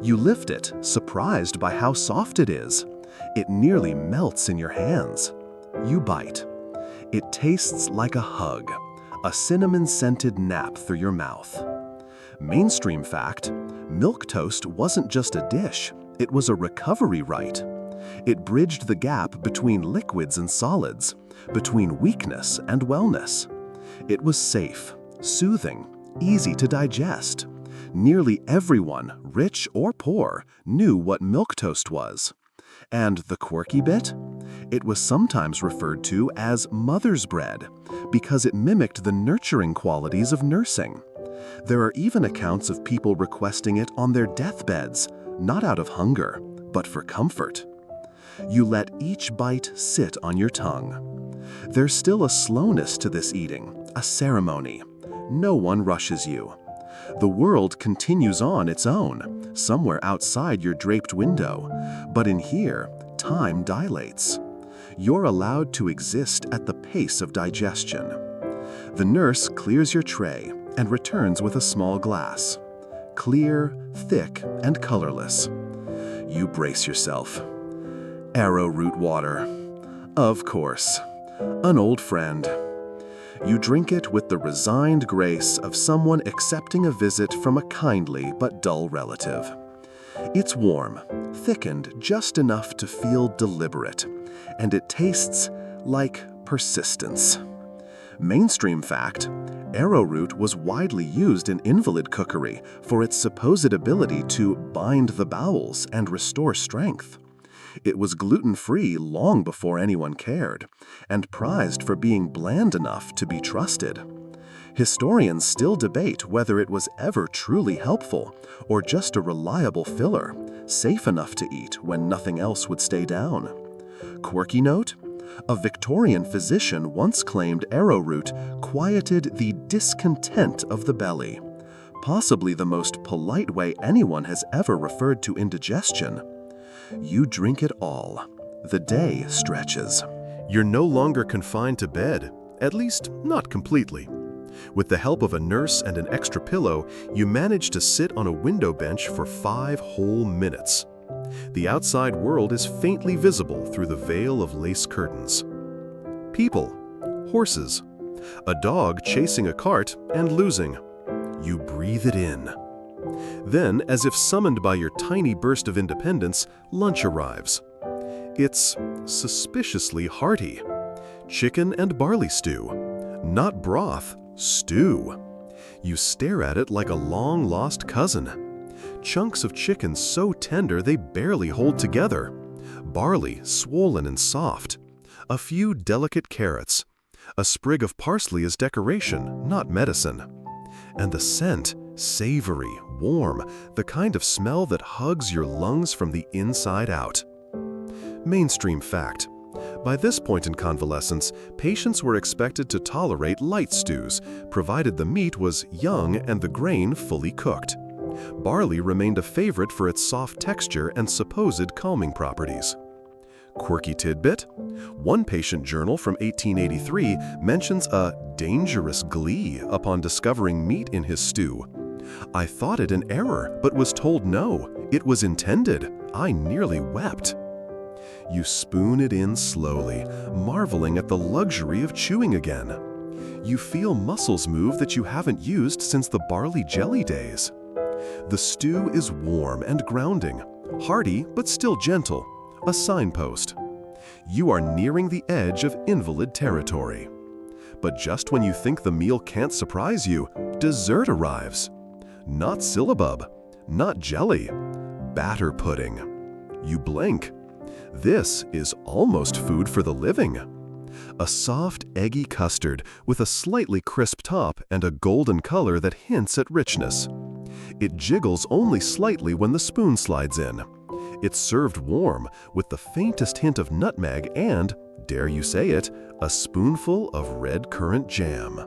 You lift it, surprised by how soft it is. It nearly melts in your hands. You bite. It tastes like a hug, a cinnamon-scented nap through your mouth. Mainstream fact, milk toast wasn't just a dish, it was a recovery rite. It bridged the gap between liquids and solids, between weakness and wellness. It was safe, soothing, easy to digest. Nearly everyone, rich or poor, knew what milk toast was. And the quirky bit? It was sometimes referred to as mother's bread because it mimicked the nurturing qualities of nursing. There are even accounts of people requesting it on their deathbeds, not out of hunger, but for comfort. You let each bite sit on your tongue. There's still a slowness to this eating, a ceremony. No one rushes you. The world continues on its own, somewhere outside your draped window, but in here, time dilates. You're allowed to exist at the pace of digestion. The nurse clears your tray and returns with a small glass. Clear, thick, and colorless. You brace yourself. Arrowroot water. Of course. An old friend. You drink it with the resigned grace of someone accepting a visit from a kindly but dull relative. It's warm, thickened just enough to feel deliberate, and it tastes like persistence. Mainstream fact: arrowroot was widely used in invalid cookery for its supposed ability to bind the bowels and restore strength. It was gluten-free long before anyone cared, and prized for being bland enough to be trusted. Historians still debate whether it was ever truly helpful or just a reliable filler, safe enough to eat when nothing else would stay down. Quirky note: a Victorian physician once claimed arrowroot quieted the discontent of the belly, possibly the most polite way anyone has ever referred to indigestion. You drink it all. The day stretches. You're no longer confined to bed, at least not completely. With the help of a nurse and an extra pillow, you manage to sit on a window bench for 5 whole minutes. The outside world is faintly visible through the veil of lace curtains. People, horses, a dog chasing a cart and losing. You breathe it in. Then, as if summoned by your tiny burst of independence, lunch arrives. It's suspiciously hearty. Chicken and barley stew. Not broth, stew. You stare at it like a long-lost cousin. Chunks of chicken so tender they barely hold together. Barley swollen and soft. A few delicate carrots. A sprig of parsley as decoration, not medicine. And the scent, savory, warm, the kind of smell that hugs your lungs from the inside out. Mainstream fact: by this point in convalescence, patients were expected to tolerate light stews, provided the meat was young and the grain fully cooked. Barley remained a favorite for its soft texture and supposed calming properties. Quirky tidbit: one patient journal from 1883 mentions a dangerous glee upon discovering meat in his stew. "I thought it an error, but was told no, it was intended. I nearly wept." You spoon it in slowly, marveling at the luxury of chewing again. You feel muscles move that you haven't used since the barley jelly days. The stew is warm and grounding, hearty but still gentle, a signpost. You are nearing the edge of invalid territory. But just when you think the meal can't surprise you, dessert arrives. Not syllabub, not jelly, batter pudding. You blink. This is almost food for the living. A soft, eggy custard with a slightly crisp top and a golden color that hints at richness. It jiggles only slightly when the spoon slides in. It's served warm with the faintest hint of nutmeg and, dare you say it, a spoonful of red currant jam.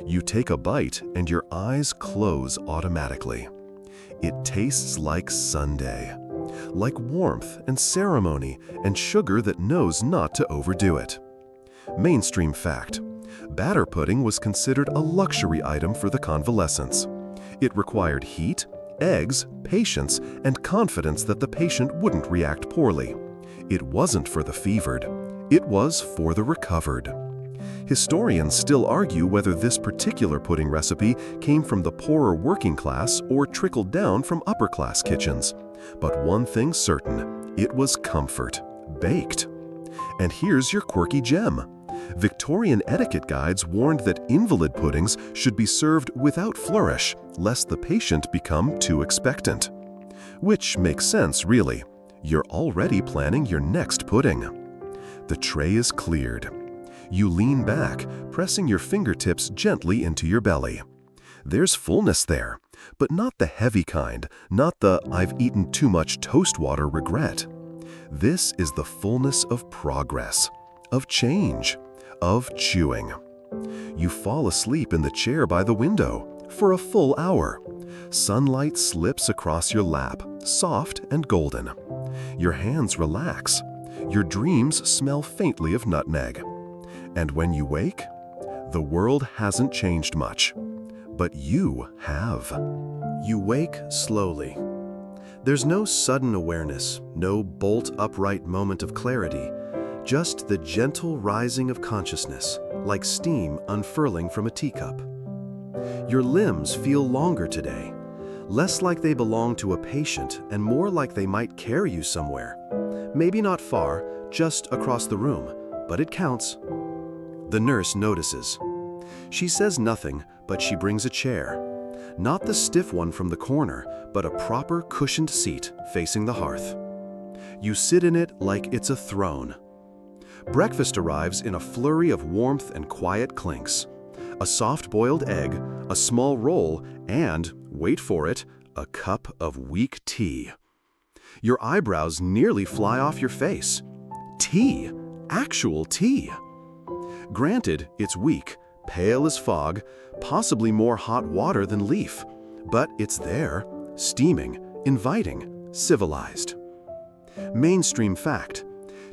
You take a bite and your eyes close automatically. It tastes like Sunday, like warmth and ceremony and sugar that knows not to overdo it. Mainstream fact: batter pudding was considered a luxury item for the convalescents. It required heat, eggs, patience, and confidence that the patient wouldn't react poorly. It wasn't for the fevered. It was for the recovered. Historians still argue whether this particular pudding recipe came from the poorer working class or trickled down from upper-class kitchens. But one thing's certain: it was comfort, baked. And here's your quirky gem. Victorian etiquette guides warned that invalid puddings should be served without flourish, lest the patient become too expectant. Which makes sense, really. You're already planning your next pudding. The tray is cleared. You lean back, pressing your fingertips gently into your belly. There's fullness there, but not the heavy kind, not the "I've eaten too much toast water" regret. This is the fullness of progress, of change, of chewing. You fall asleep in the chair by the window for a full hour. Sunlight slips across your lap, soft and golden. Your hands relax. Your dreams smell faintly of nutmeg. And when you wake, the world hasn't changed much, but you have. You wake slowly. There's no sudden awareness, no bolt upright moment of clarity, just the gentle rising of consciousness, like steam unfurling from a teacup. Your limbs feel longer today, less like they belong to a patient and more like they might carry you somewhere. Maybe not far, just across the room, but it counts. The nurse notices. She says nothing, but she brings a chair. Not the stiff one from the corner, but a proper cushioned seat facing the hearth. You sit in it like it's a throne. Breakfast arrives in a flurry of warmth and quiet clinks. A soft-boiled egg, a small roll, and, wait for it, a cup of weak tea. Your eyebrows nearly fly off your face. Tea! Actual tea! Granted, it's weak, pale as fog, possibly more hot water than leaf, but it's there, steaming, inviting, civilized. Mainstream fact: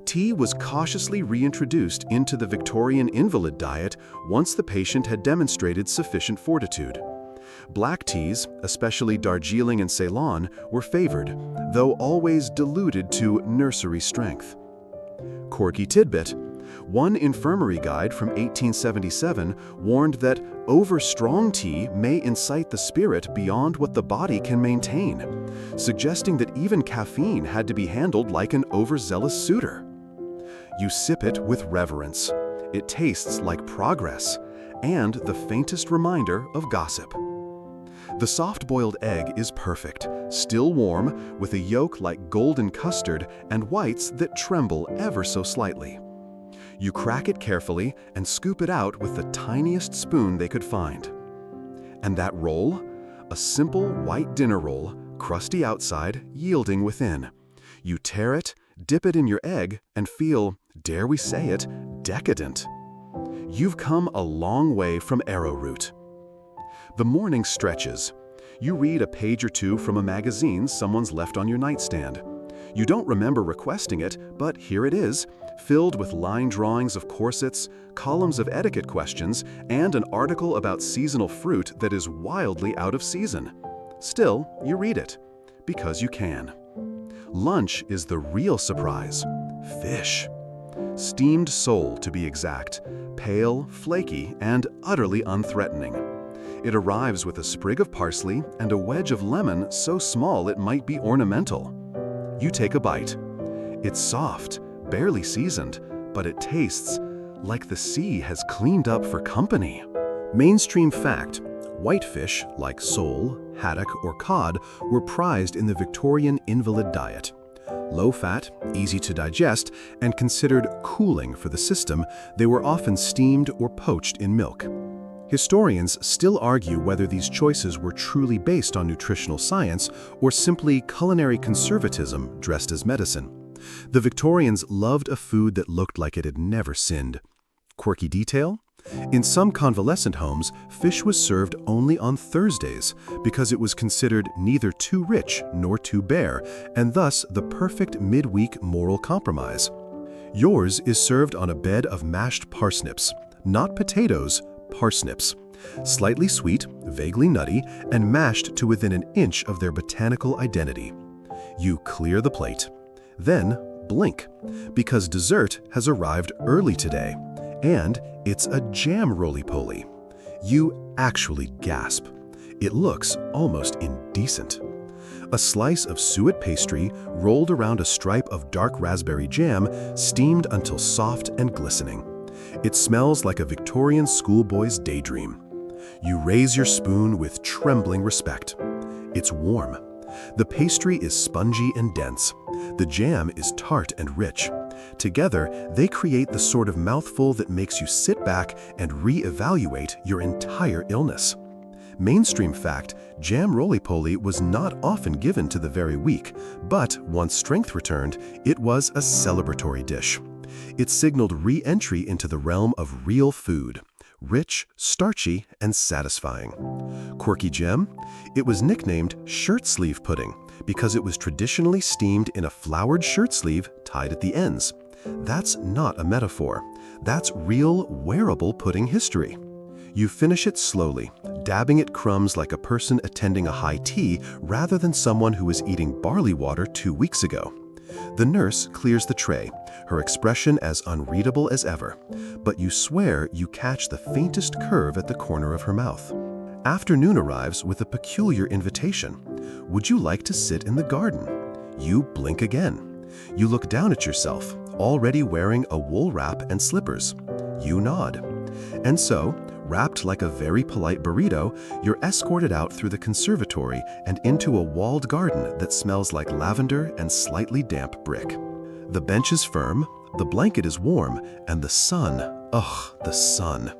tea was cautiously reintroduced into the Victorian Invalid diet once the patient had demonstrated sufficient fortitude. Black teas, especially Darjeeling and Ceylon, were favored, though always diluted to nursery strength. Quirky tidbit: one infirmary guide from 1877 warned that over-strong tea may incite the spirit beyond what the body can maintain, suggesting that even caffeine had to be handled like an overzealous suitor. You sip it with reverence. It tastes like progress, and the faintest reminder of gossip. The soft-boiled egg is perfect, still warm, with a yolk like golden custard and whites that tremble ever so slightly. You crack it carefully and scoop it out with the tiniest spoon they could find. And that roll? A simple white dinner roll, crusty outside, yielding within. You tear it, dip it in your egg, and feel, dare we say it, decadent. You've come a long way from arrowroot. The morning stretches. You read a page or two from a magazine someone's left on your nightstand. You don't remember requesting it, but here it is, filled with line drawings of corsets, columns of etiquette questions, and an article about seasonal fruit that is wildly out of season. Still, you read it, because you can. Lunch is the real surprise. Fish. Steamed sole, to be exact, pale, flaky, and utterly unthreatening. It arrives with a sprig of parsley and a wedge of lemon so small it might be ornamental. You take a bite. It's soft, barely seasoned, but it tastes like the sea has cleaned up for company. Mainstream fact: whitefish, like sole, haddock, or cod, were prized in the Victorian Invalid diet. Low-fat, easy to digest, and considered cooling for the system, they were often steamed or poached in milk. Historians still argue whether these choices were truly based on nutritional science or simply culinary conservatism dressed as medicine. The Victorians loved a food that looked like it had never sinned. Quirky detail? In some convalescent homes, fish was served only on Thursdays because it was considered neither too rich nor too bare, and thus the perfect midweek moral compromise. Yours is served on a bed of mashed parsnips, not potatoes, parsnips. Slightly sweet, vaguely nutty, and mashed to within an inch of their botanical identity. You clear the plate. Then blink, because dessert has arrived early today, and it's a jam roly-poly. You actually gasp. It looks almost indecent. A slice of suet pastry rolled around a stripe of dark raspberry jam, steamed until soft and glistening. It smells like a Victorian schoolboy's daydream. You raise your spoon with trembling respect. It's warm. The pastry is spongy and dense. The jam is tart and rich. Together, they create the sort of mouthful that makes you sit back and re-evaluate your entire illness. Mainstream fact: jam roly-poly was not often given to the very weak, but once strength returned, it was a celebratory dish. It signaled re-entry into the realm of real food, rich, starchy, and satisfying. Quirky gem? It was nicknamed shirt sleeve pudding because it was traditionally steamed in a flowered shirt sleeve tied at the ends. That's not a metaphor. That's real, wearable pudding history. You finish it slowly, dabbing at crumbs like a person attending a high tea rather than someone who was eating barley water 2 weeks ago. The nurse clears the tray, her expression as unreadable as ever, but you swear you catch the faintest curve at the corner of her mouth. Afternoon arrives with a peculiar invitation. Would you like to sit in the garden? You blink again. You look down at yourself, already wearing a wool wrap and slippers. You nod. And so, Wrapped like a very polite burrito, you're escorted out through the conservatory and into a walled garden that smells like lavender and slightly damp brick. The bench is firm, the blanket is warm, and the sun, the sun.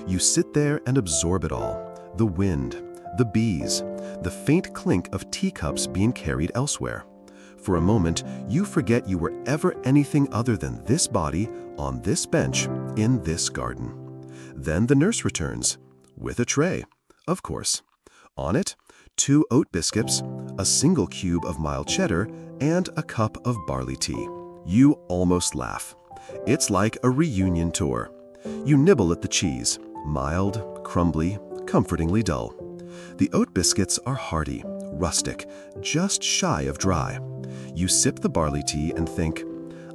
You sit there and absorb it all. The wind, the bees, the faint clink of teacups being carried elsewhere. For a moment, you forget you were ever anything other than this body on this bench in this garden. Then the nurse returns, with a tray, of course. On it, 2 oat biscuits, a single cube of mild cheddar, and a cup of barley tea. You almost laugh. It's like a reunion tour. You nibble at the cheese, mild, crumbly, comfortingly dull. The oat biscuits are hearty, rustic, just shy of dry. You sip the barley tea and think,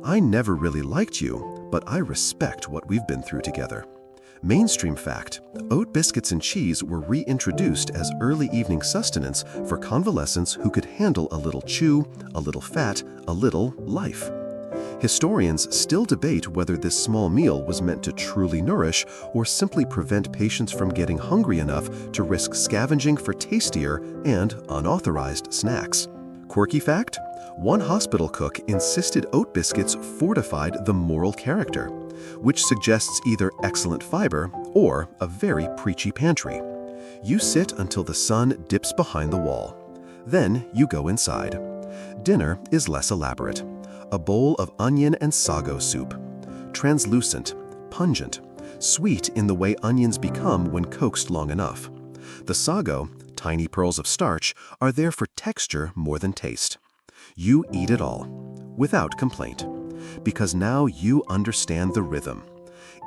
I never really liked you, but I respect what we've been through together. Mainstream fact, oat biscuits and cheese were reintroduced as early evening sustenance for convalescents who could handle a little chew, a little fat, a little life. Historians still debate whether this small meal was meant to truly nourish or simply prevent patients from getting hungry enough to risk scavenging for tastier and unauthorized snacks. Quirky fact? One hospital cook insisted oat biscuits fortified the moral character, which suggests either excellent fiber or a very preachy pantry. You sit until the sun dips behind the wall. Then you go inside. Dinner is less elaborate. A bowl of onion and sago soup. Translucent, pungent, sweet in the way onions become when coaxed long enough. The sago, tiny pearls of starch, are there for texture more than taste. You eat it all, without complaint, because now you understand the rhythm.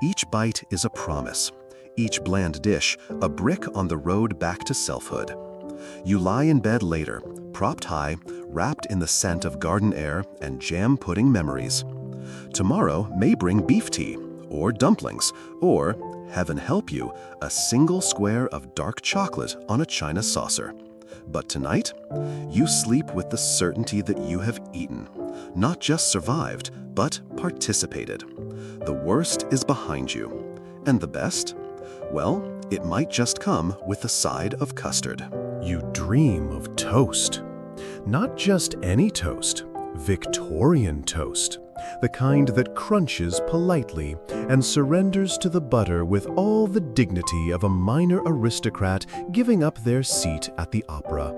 Each bite is a promise. Each bland dish, a brick on the road back to selfhood. You lie in bed later, propped high, wrapped in the scent of garden air and jam pudding memories. Tomorrow may bring beef tea, or dumplings, or, heaven help you, a single square of dark chocolate on a china saucer. But tonight, you sleep with the certainty that you have eaten, not just survived, but participated. The worst is behind you. And the best? Well, it might just come with a side of custard. You dream of toast. Not just any toast, Victorian toast. The kind that crunches politely and surrenders to the butter with all the dignity of a minor aristocrat giving up their seat at the opera.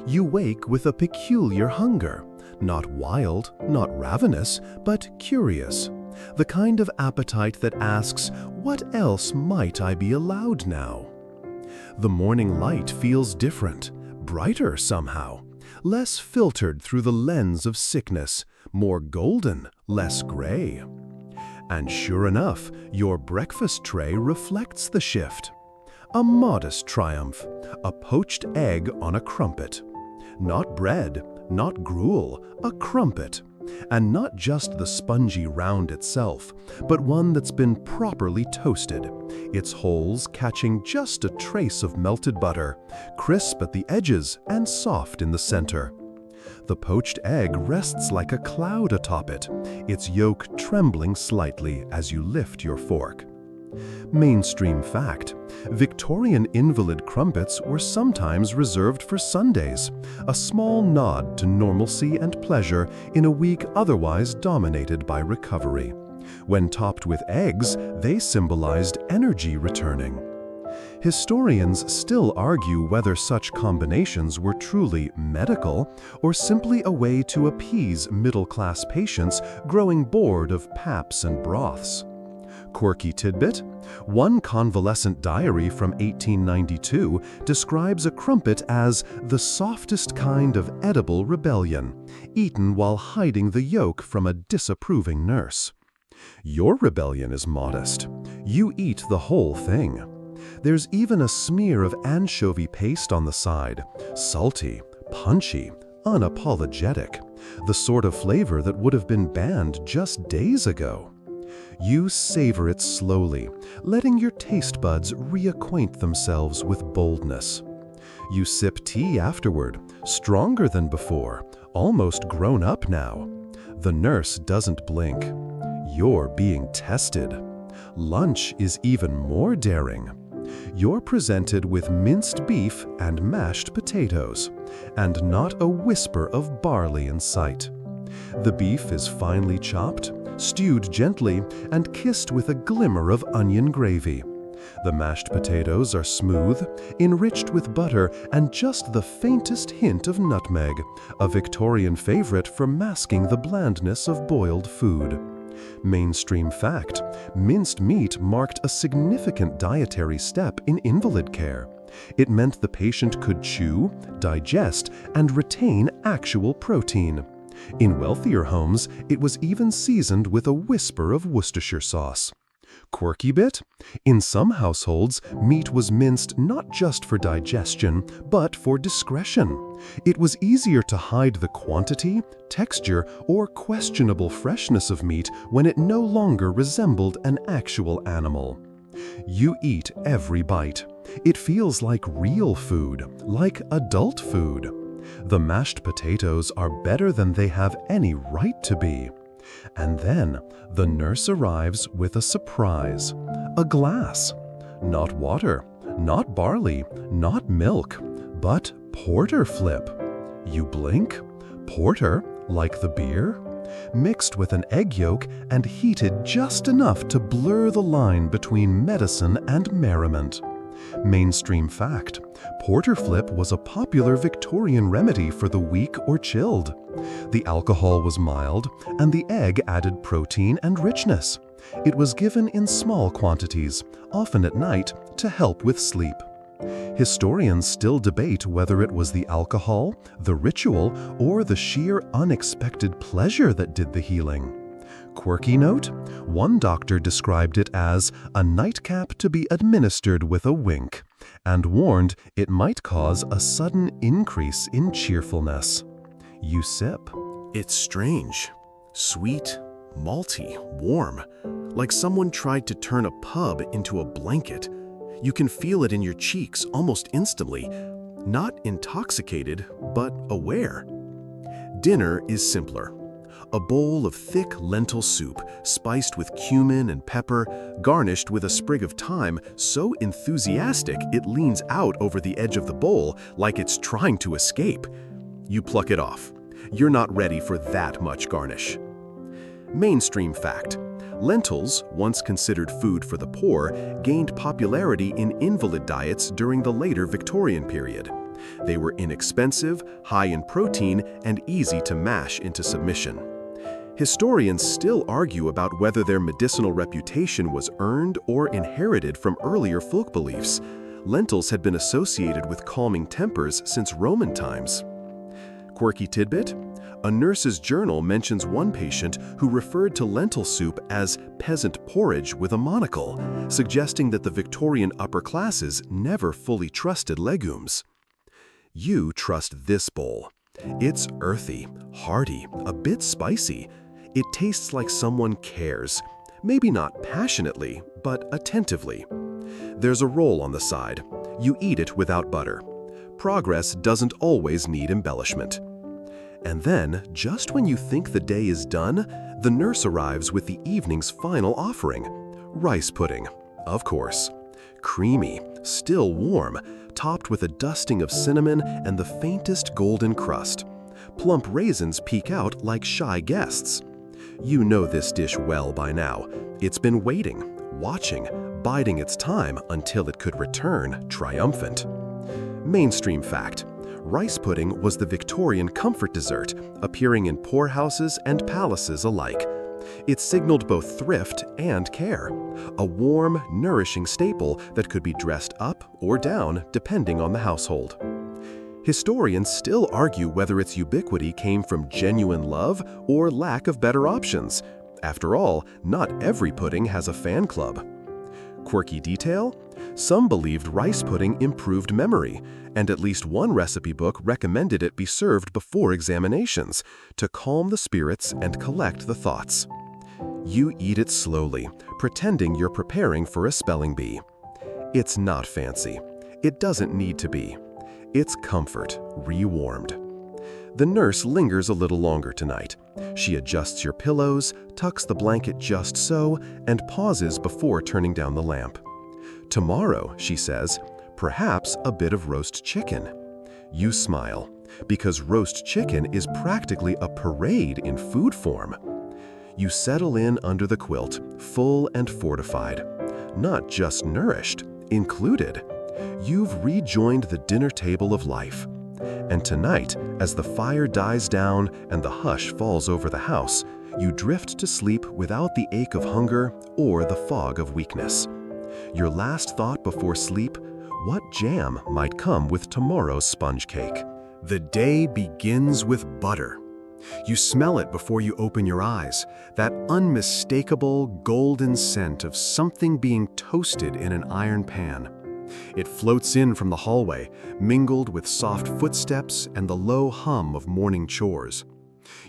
You wake with a peculiar hunger, not wild, not ravenous, but curious. The kind of appetite that asks, what else might I be allowed now? The morning light feels different, brighter somehow, less filtered through the lens of sickness, more golden, less gray. And sure enough, your breakfast tray reflects the shift. A modest triumph, a poached egg on a crumpet. Not bread, not gruel, a crumpet. And not just the spongy round itself, but one that's been properly toasted, its holes catching just a trace of melted butter, crisp at the edges and soft in the center. The poached egg rests like a cloud atop it, its yolk trembling slightly as you lift your fork. Mainstream fact, Victorian Invalid crumpets were sometimes reserved for Sundays, a small nod to normalcy and pleasure in a week otherwise dominated by recovery. When topped with eggs, they symbolized energy returning. Historians still argue whether such combinations were truly medical or simply a way to appease middle-class patients growing bored of paps and broths. Quirky tidbit: one convalescent diary from 1892 describes a crumpet as the softest kind of edible rebellion, eaten while hiding the yolk from a disapproving nurse. Your rebellion is modest. You eat the whole thing. There's even a smear of anchovy paste on the side, salty, punchy, unapologetic, the sort of flavor that would have been banned just days ago. You savor it slowly, letting your taste buds reacquaint themselves with boldness. You sip tea afterward, stronger than before, almost grown up now. The nurse doesn't blink. You're being tested. Lunch is even more daring. You're presented with minced beef and mashed potatoes, and not a whisper of barley in sight. The beef is finely chopped, stewed gently, and kissed with a glimmer of onion gravy. The mashed potatoes are smooth, enriched with butter and just the faintest hint of nutmeg, a Victorian favorite for masking the blandness of boiled food. Mainstream fact: minced meat marked a significant dietary step in invalid care. It meant the patient could chew, digest, and retain actual protein. In wealthier homes, it was even seasoned with a whisper of Worcestershire sauce. Quirky bit? In some households, meat was minced not just for digestion, but for discretion. It was easier to hide the quantity, texture, or questionable freshness of meat when it no longer resembled an actual animal. You eat every bite. It feels like real food, like adult food. The mashed potatoes are better than they have any right to be. And then the nurse arrives with a surprise. A glass. Not water, not barley, not milk, but porter flip. You blink. Porter, like the beer? Mixed with an egg yolk and heated just enough to blur the line between medicine and merriment. Mainstream fact: porter flip was a popular Victorian remedy for the weak or chilled. The alcohol was mild, and the egg added protein and richness. It was given in small quantities, often at night, to help with sleep. Historians still debate whether it was the alcohol, the ritual, or the sheer unexpected pleasure that did the healing. Quirky note: one doctor described it as a nightcap to be administered with a wink, and warned it might cause a sudden increase in cheerfulness. You sip. It's strange. Sweet, malty, warm. Like someone tried to turn a pub into a blanket. You can feel it in your cheeks almost instantly. Not intoxicated, but aware. Dinner is simpler. A bowl of thick lentil soup, spiced with cumin and pepper, garnished with a sprig of thyme, so enthusiastic it leans out over the edge of the bowl like it's trying to escape. You pluck it off. You're not ready for that much garnish. Mainstream fact: lentils, once considered food for the poor, gained popularity in invalid diets during the later Victorian period. They were inexpensive, high in protein, and easy to mash into submission. Historians still argue about whether their medicinal reputation was earned or inherited from earlier folk beliefs. Lentils had been associated with calming tempers since Roman times. Quirky tidbit: a nurse's journal mentions one patient who referred to lentil soup as peasant porridge with a monocle, suggesting that the Victorian upper classes never fully trusted legumes. You trust this bowl. It's earthy, hearty, a bit spicy. It tastes like someone cares, maybe not passionately, but attentively. There's a roll on the side. You eat it without butter. Progress doesn't always need embellishment. And then, just when you think the day is done, the nurse arrives with the evening's final offering. Rice pudding, of course. Creamy, still warm, topped with a dusting of cinnamon and the faintest golden crust. Plump raisins peek out like shy guests. You know this dish well by now. It's been waiting, watching, biding its time until it could return triumphant. Mainstream fact: rice pudding was the Victorian comfort dessert, appearing in poorhouses and palaces alike. It signaled both thrift and care, a warm, nourishing staple that could be dressed up or down depending on the household. Historians still argue whether its ubiquity came from genuine love or lack of better options. After all, not every pudding has a fan club. Quirky detail: some believed rice pudding improved memory, and at least one recipe book recommended it be served before examinations to calm the spirits and collect the thoughts. You eat it slowly, pretending you're preparing for a spelling bee. It's not fancy. It doesn't need to be. It's comfort, rewarmed. The nurse lingers a little longer tonight, She adjusts your pillows, tucks the blanket just so, and pauses before turning down the lamp. "Tomorrow," she says, "perhaps a bit of roast chicken." You smile, because roast chicken is practically a parade in food form. You settle in under the quilt, full and fortified. Not just nourished, included. You've rejoined the dinner table of life. And tonight, as the fire dies down and the hush falls over the house, you drift to sleep without the ache of hunger or the fog of weakness. Your last thought before sleep: what jam might come with tomorrow's sponge cake? The day begins with butter. You smell it before you open your eyes, that unmistakable golden scent of something being toasted in an iron pan. It floats in from the hallway, mingled with soft footsteps and the low hum of morning chores.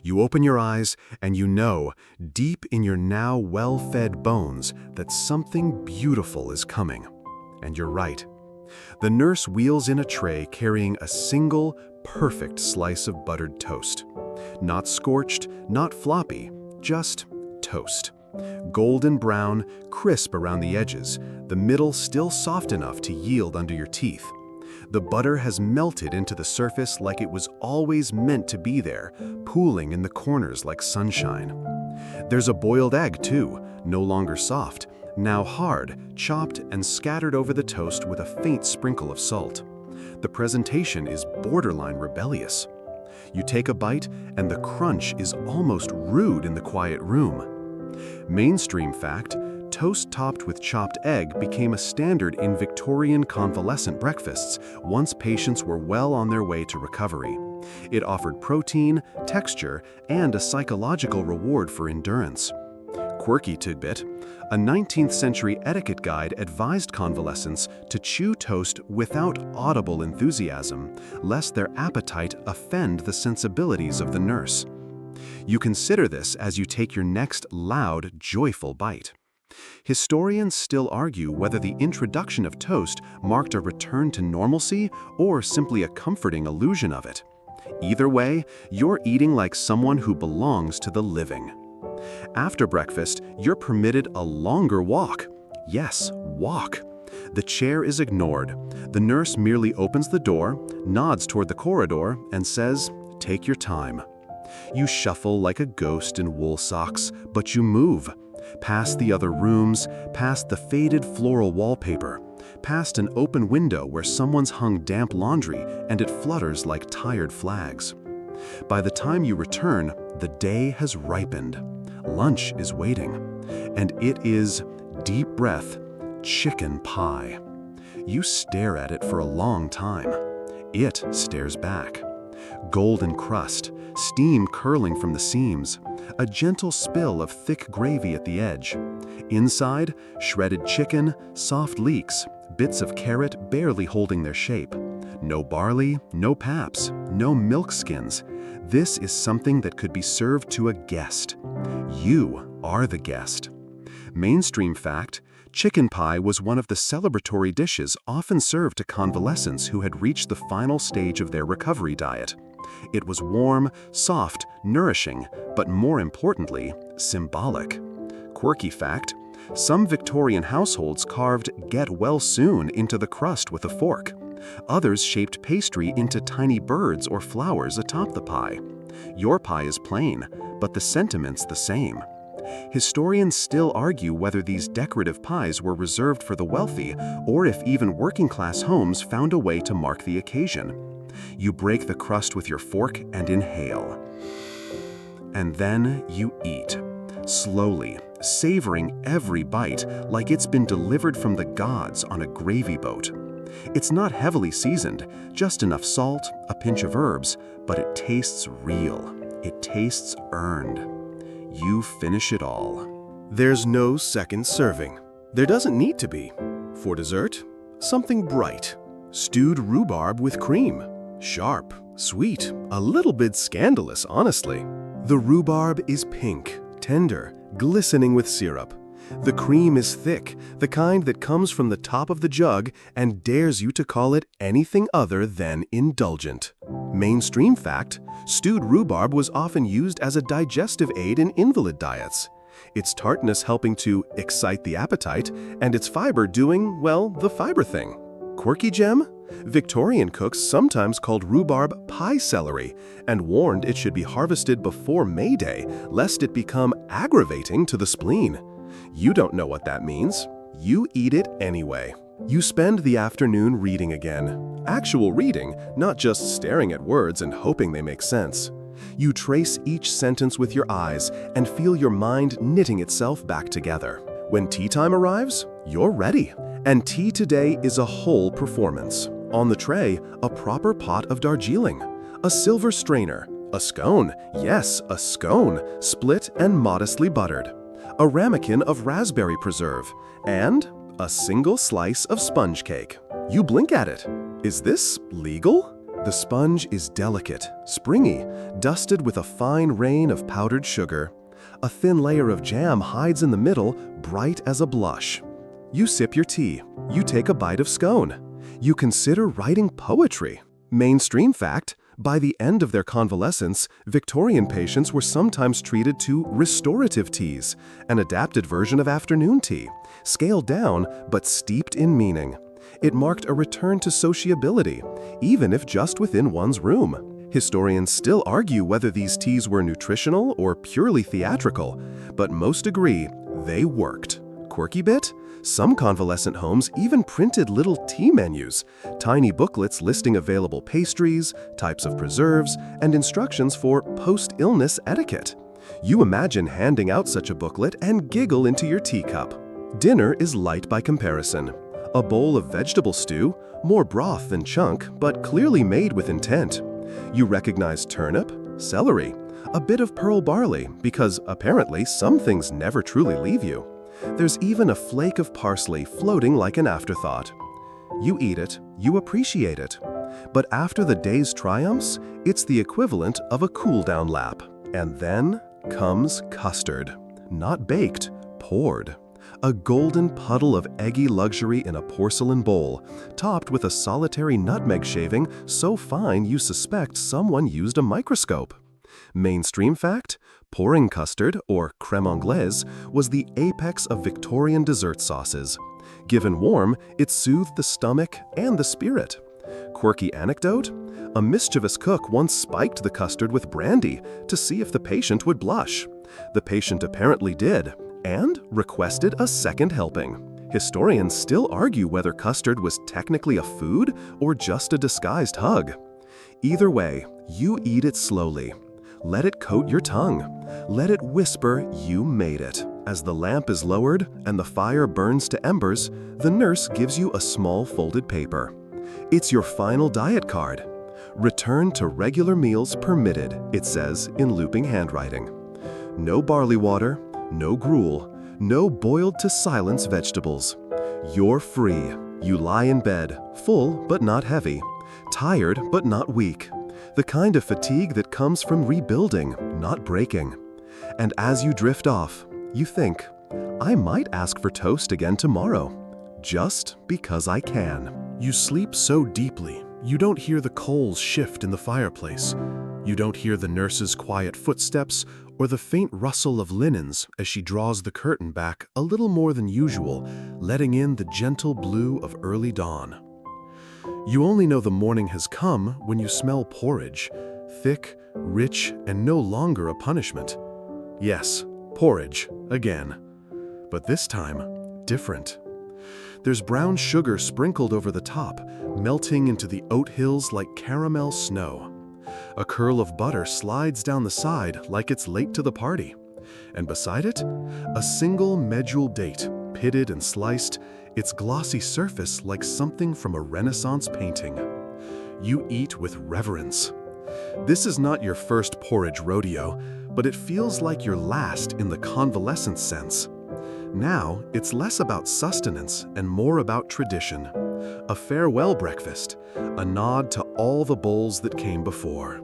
You open your eyes and you know, deep in your now well-fed bones, that something beautiful is coming. And you're right. The nurse wheels in a tray carrying a single, perfect slice of buttered toast. Not scorched, not floppy, just toast. Golden brown, crisp around the edges, the middle still soft enough to yield under your teeth. The butter has melted into the surface like it was always meant to be there, pooling in the corners like sunshine. There's a boiled egg too, no longer soft, now hard, chopped and scattered over the toast with a faint sprinkle of salt. The presentation is borderline rebellious. You take a bite, and the crunch is almost rude in the quiet room. Mainstream fact: toast topped with chopped egg became a standard in Victorian convalescent breakfasts once patients were well on their way to recovery. It offered protein, texture, and a psychological reward for endurance. Quirky tidbit: a 19th century etiquette guide advised convalescents to chew toast without audible enthusiasm, lest their appetite offend the sensibilities of the nurse. You consider this as you take your next loud, joyful bite. Historians still argue whether the introduction of toast marked a return to normalcy or simply a comforting illusion of it. Either way, you're eating like someone who belongs to the living. After breakfast, you're permitted a longer walk. Yes, walk. The chair is ignored. The nurse merely opens the door, nods toward the corridor, and says, "Take your time." You shuffle like a ghost in wool socks, but you move. Past the other rooms, past the faded floral wallpaper, past an open window where someone's hung damp laundry and it flutters like tired flags. By the time you return, the day has ripened. Lunch is waiting, and it is, deep breath, chicken pie. You stare at it for a long time. It stares back. Golden crust, steam curling from the seams, a gentle spill of thick gravy at the edge. Inside, shredded chicken, soft leeks, bits of carrot barely holding their shape. No barley, no paps, no milk skins. This is something that could be served to a guest. You are the guest. Mainstream fact: chicken pie was one of the celebratory dishes often served to convalescents who had reached the final stage of their recovery diet. It was warm, soft, nourishing, but more importantly, symbolic. Quirky fact: some Victorian households carved "get well soon" into the crust with a fork. Others shaped pastry into tiny birds or flowers atop the pie. Your pie is plain, but the sentiment's the same. Historians still argue whether these decorative pies were reserved for the wealthy or if even working-class homes found a way to mark the occasion. You break the crust with your fork and inhale. And then you eat, slowly, savoring every bite like it's been delivered from the gods on a gravy boat. It's not heavily seasoned, just enough salt, a pinch of herbs, but it tastes real. It tastes earned. You finish it all. There's no second serving. There doesn't need to be. For dessert, something bright. Stewed rhubarb with cream. Sharp, sweet, a little bit scandalous, honestly. The rhubarb is pink, tender, glistening with syrup. The cream is thick, the kind that comes from the top of the jug and dares you to call it anything other than indulgent. Mainstream fact, stewed rhubarb was often used as a digestive aid in invalid diets. Its tartness helping to excite the appetite, and its fiber doing, well, the fiber thing. Quirky gem? Victorian cooks sometimes called rhubarb pie celery and warned it should be harvested before May Day, lest it become aggravating to the spleen. You don't know what that means. You eat it anyway. You spend the afternoon reading again. Actual reading, not just staring at words and hoping they make sense. You trace each sentence with your eyes and feel your mind knitting itself back together. When tea time arrives, you're ready. And tea today is a whole performance. On the tray, a proper pot of Darjeeling, a silver strainer, a scone, yes, a scone, split and modestly buttered, a ramekin of raspberry preserve, and a single slice of sponge cake. You blink at it. Is this legal? The sponge is delicate, springy, dusted with a fine rain of powdered sugar. A thin layer of jam hides in the middle, bright as a blush. You sip your tea. You take a bite of scone. You consider writing poetry. Mainstream fact, by the end of their convalescence, Victorian patients were sometimes treated to restorative teas, an adapted version of afternoon tea, scaled down but steeped in meaning. It marked a return to sociability, even if just within one's room. Historians still argue whether these teas were nutritional or purely theatrical, but most agree they worked. Quirky bit? Some convalescent homes even printed little tea menus, tiny booklets listing available pastries, types of preserves, and instructions for post-illness etiquette. You imagine handing out such a booklet and giggle into your teacup. Dinner is light by comparison. A bowl of vegetable stew, more broth than chunk, but clearly made with intent. You recognize turnip, celery, a bit of pearl barley, because apparently some things never truly leave you. There's even a flake of parsley floating like an afterthought. You eat it, you appreciate it. But after the day's triumphs, it's the equivalent of a cool-down lap. And then comes custard. Not baked, poured. A golden puddle of eggy luxury in a porcelain bowl, topped with a solitary nutmeg shaving so fine you suspect someone used a microscope. Mainstream fact, pouring custard, or crème anglaise, was the apex of Victorian dessert sauces. Given warm, it soothed the stomach and the spirit. Quirky anecdote? A mischievous cook once spiked the custard with brandy to see if the patient would blush. The patient apparently did, and requested a second helping. Historians still argue whether custard was technically a food or just a disguised hug. Either way, you eat it slowly. Let it coat your tongue. Let it whisper you made it. As the lamp is lowered and the fire burns to embers, the nurse gives you a small folded paper. It's your final diet card. Return to regular meals permitted, it says in looping handwriting. No barley water, no gruel, no boiled to silence vegetables. You're free. You lie in bed, full but not heavy, tired but not weak. The kind of fatigue that comes from rebuilding, not breaking. And as you drift off, you think, I might ask for toast again tomorrow, just because I can. You sleep so deeply, you don't hear the coals shift in the fireplace. You don't hear the nurse's quiet footsteps or the faint rustle of linens as she draws the curtain back a little more than usual, letting in the gentle blue of early dawn. You only know the morning has come when you smell porridge, thick, rich, and no longer a punishment. Yes, porridge, again. But this time, different. There's brown sugar sprinkled over the top, melting into the oat hills like caramel snow. A curl of butter slides down the side like it's late to the party. And beside it, a single medjool date, pitted and sliced, its glossy surface like something from a Renaissance painting. You eat with reverence. This is not your first porridge rodeo, but it feels like your last in the convalescent sense. Now, it's less about sustenance and more about tradition. A farewell breakfast, a nod to all the bowls that came before.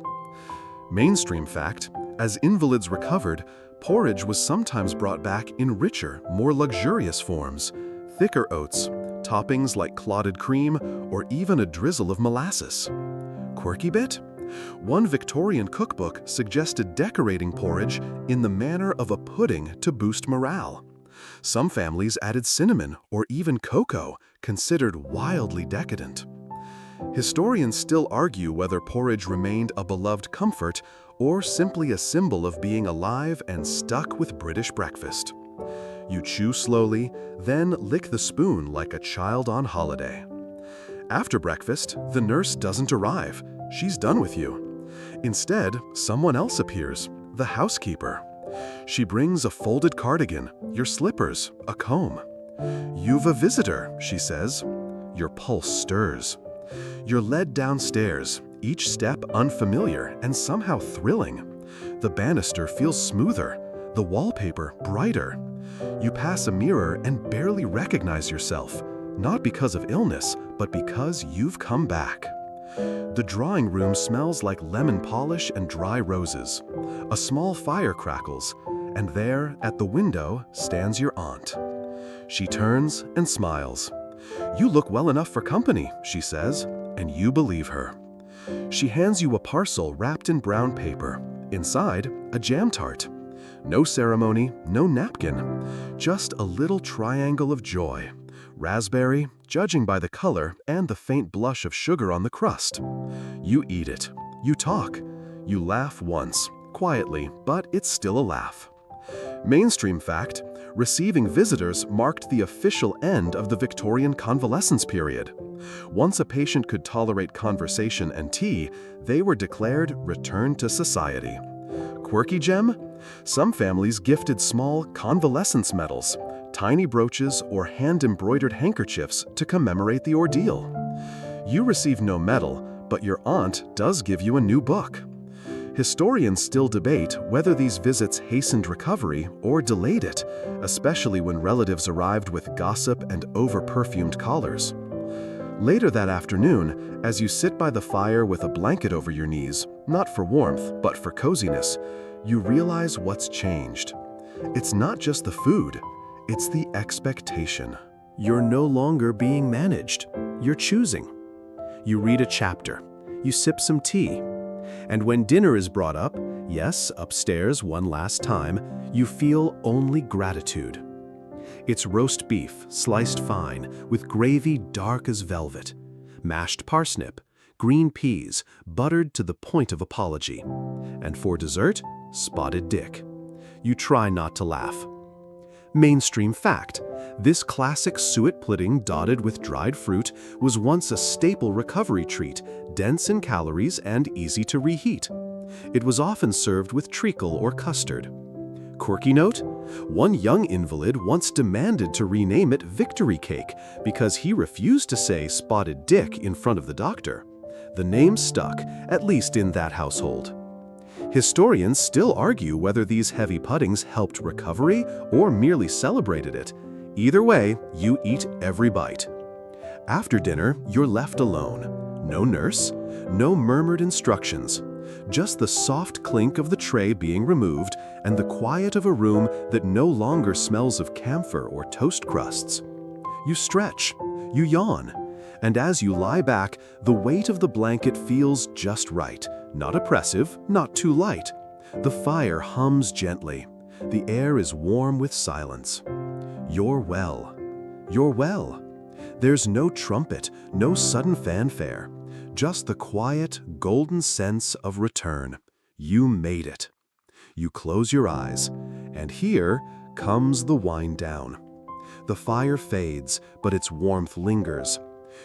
Mainstream fact, as invalids recovered, porridge was sometimes brought back in richer, more luxurious forms. Thicker oats, toppings like clotted cream, or even a drizzle of molasses. Quirky bit? One Victorian cookbook suggested decorating porridge in the manner of a pudding to boost morale. Some families added cinnamon or even cocoa, considered wildly decadent. Historians still argue whether porridge remained a beloved comfort or simply a symbol of being alive and stuck with British breakfast. You chew slowly, then lick the spoon like a child on holiday. After breakfast, the nurse doesn't arrive. She's done with you. Instead, someone else appears, the housekeeper. She brings a folded cardigan, your slippers, a comb. "You've a visitor," she says. Your pulse stirs. You're led downstairs, each step unfamiliar and somehow thrilling. The banister feels smoother, the wallpaper brighter. You pass a mirror and barely recognize yourself, not because of illness, but because you've come back. The drawing room smells like lemon polish and dry roses. A small fire crackles, and there, at the window, stands your aunt. She turns and smiles. "You look well enough for company," she says, and you believe her. She hands you a parcel wrapped in brown paper. Inside, a jam tart. No ceremony, no napkin, just a little triangle of joy. Raspberry, judging by the color and the faint blush of sugar on the crust. You eat it. You talk. You laugh once, quietly, but it's still a laugh. Mainstream fact, receiving visitors marked the official end of the Victorian convalescence period. Once a patient could tolerate conversation and tea, they were declared returned to society. Quirky gem? Some families gifted small convalescence medals, tiny brooches or hand-embroidered handkerchiefs to commemorate the ordeal. You receive no medal, but your aunt does give you a new book. Historians still debate whether these visits hastened recovery or delayed it, especially when relatives arrived with gossip and over-perfumed collars. Later that afternoon, as you sit by the fire with a blanket over your knees, not for warmth, but for coziness, you realize what's changed. It's not just the food, it's the expectation. You're no longer being managed. You're choosing. You read a chapter. You sip some tea. And when dinner is brought up, yes, upstairs one last time, you feel only gratitude. It's roast beef, sliced fine, with gravy dark as velvet, mashed parsnip, green peas, buttered to the point of apology. And for dessert, spotted dick. You try not to laugh. Mainstream fact, this classic suet pudding dotted with dried fruit was once a staple recovery treat, dense in calories and easy to reheat. It was often served with treacle or custard. Quirky note? One young invalid once demanded to rename it Victory Cake because he refused to say spotted dick in front of the doctor. The name stuck, at least in that household. Historians still argue whether these heavy puddings helped recovery or merely celebrated it. Either way, you eat every bite. After dinner, you're left alone. No nurse, no murmured instructions. Just the soft clink of the tray being removed and the quiet of a room that no longer smells of camphor or toast crusts. You stretch, you yawn, and as you lie back, the weight of the blanket feels just right. Not oppressive, not too light. The fire hums gently. The air is warm with silence. You're well. You're well. There's no trumpet, no sudden fanfare. Just the quiet, golden sense of return. You made it. You close your eyes, and here comes the wind down. The fire fades, but its warmth lingers.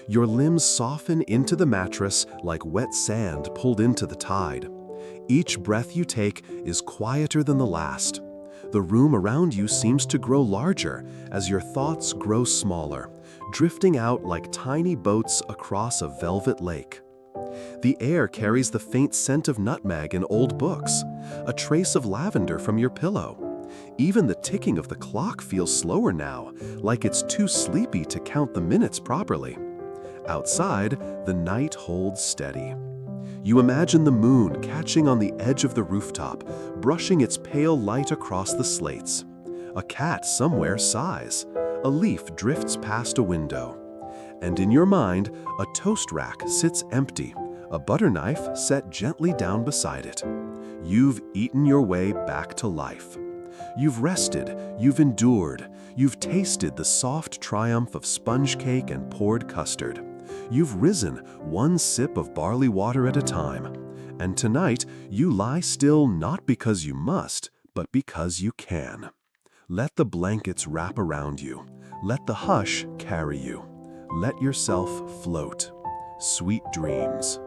Your limbs soften into the mattress like wet sand pulled into the tide. Each breath you take is quieter than the last. The room around you seems to grow larger as your thoughts grow smaller, drifting out like tiny boats across a velvet lake. The air carries the faint scent of nutmeg and old books, a trace of lavender from your pillow. Even the ticking of the clock feels slower now, like it's too sleepy to count the minutes properly. Outside, the night holds steady. You imagine the moon catching on the edge of the rooftop, brushing its pale light across the slates. A cat somewhere sighs. A leaf drifts past a window. And in your mind, a toast rack sits empty, a butter knife set gently down beside it. You've eaten your way back to life. You've rested, you've endured, you've tasted the soft triumph of sponge cake and poured custard. You've risen one sip of barley water at a time. And tonight, you lie still not because you must, but because you can. Let the blankets wrap around you. Let the hush carry you. Let yourself float. Sweet dreams.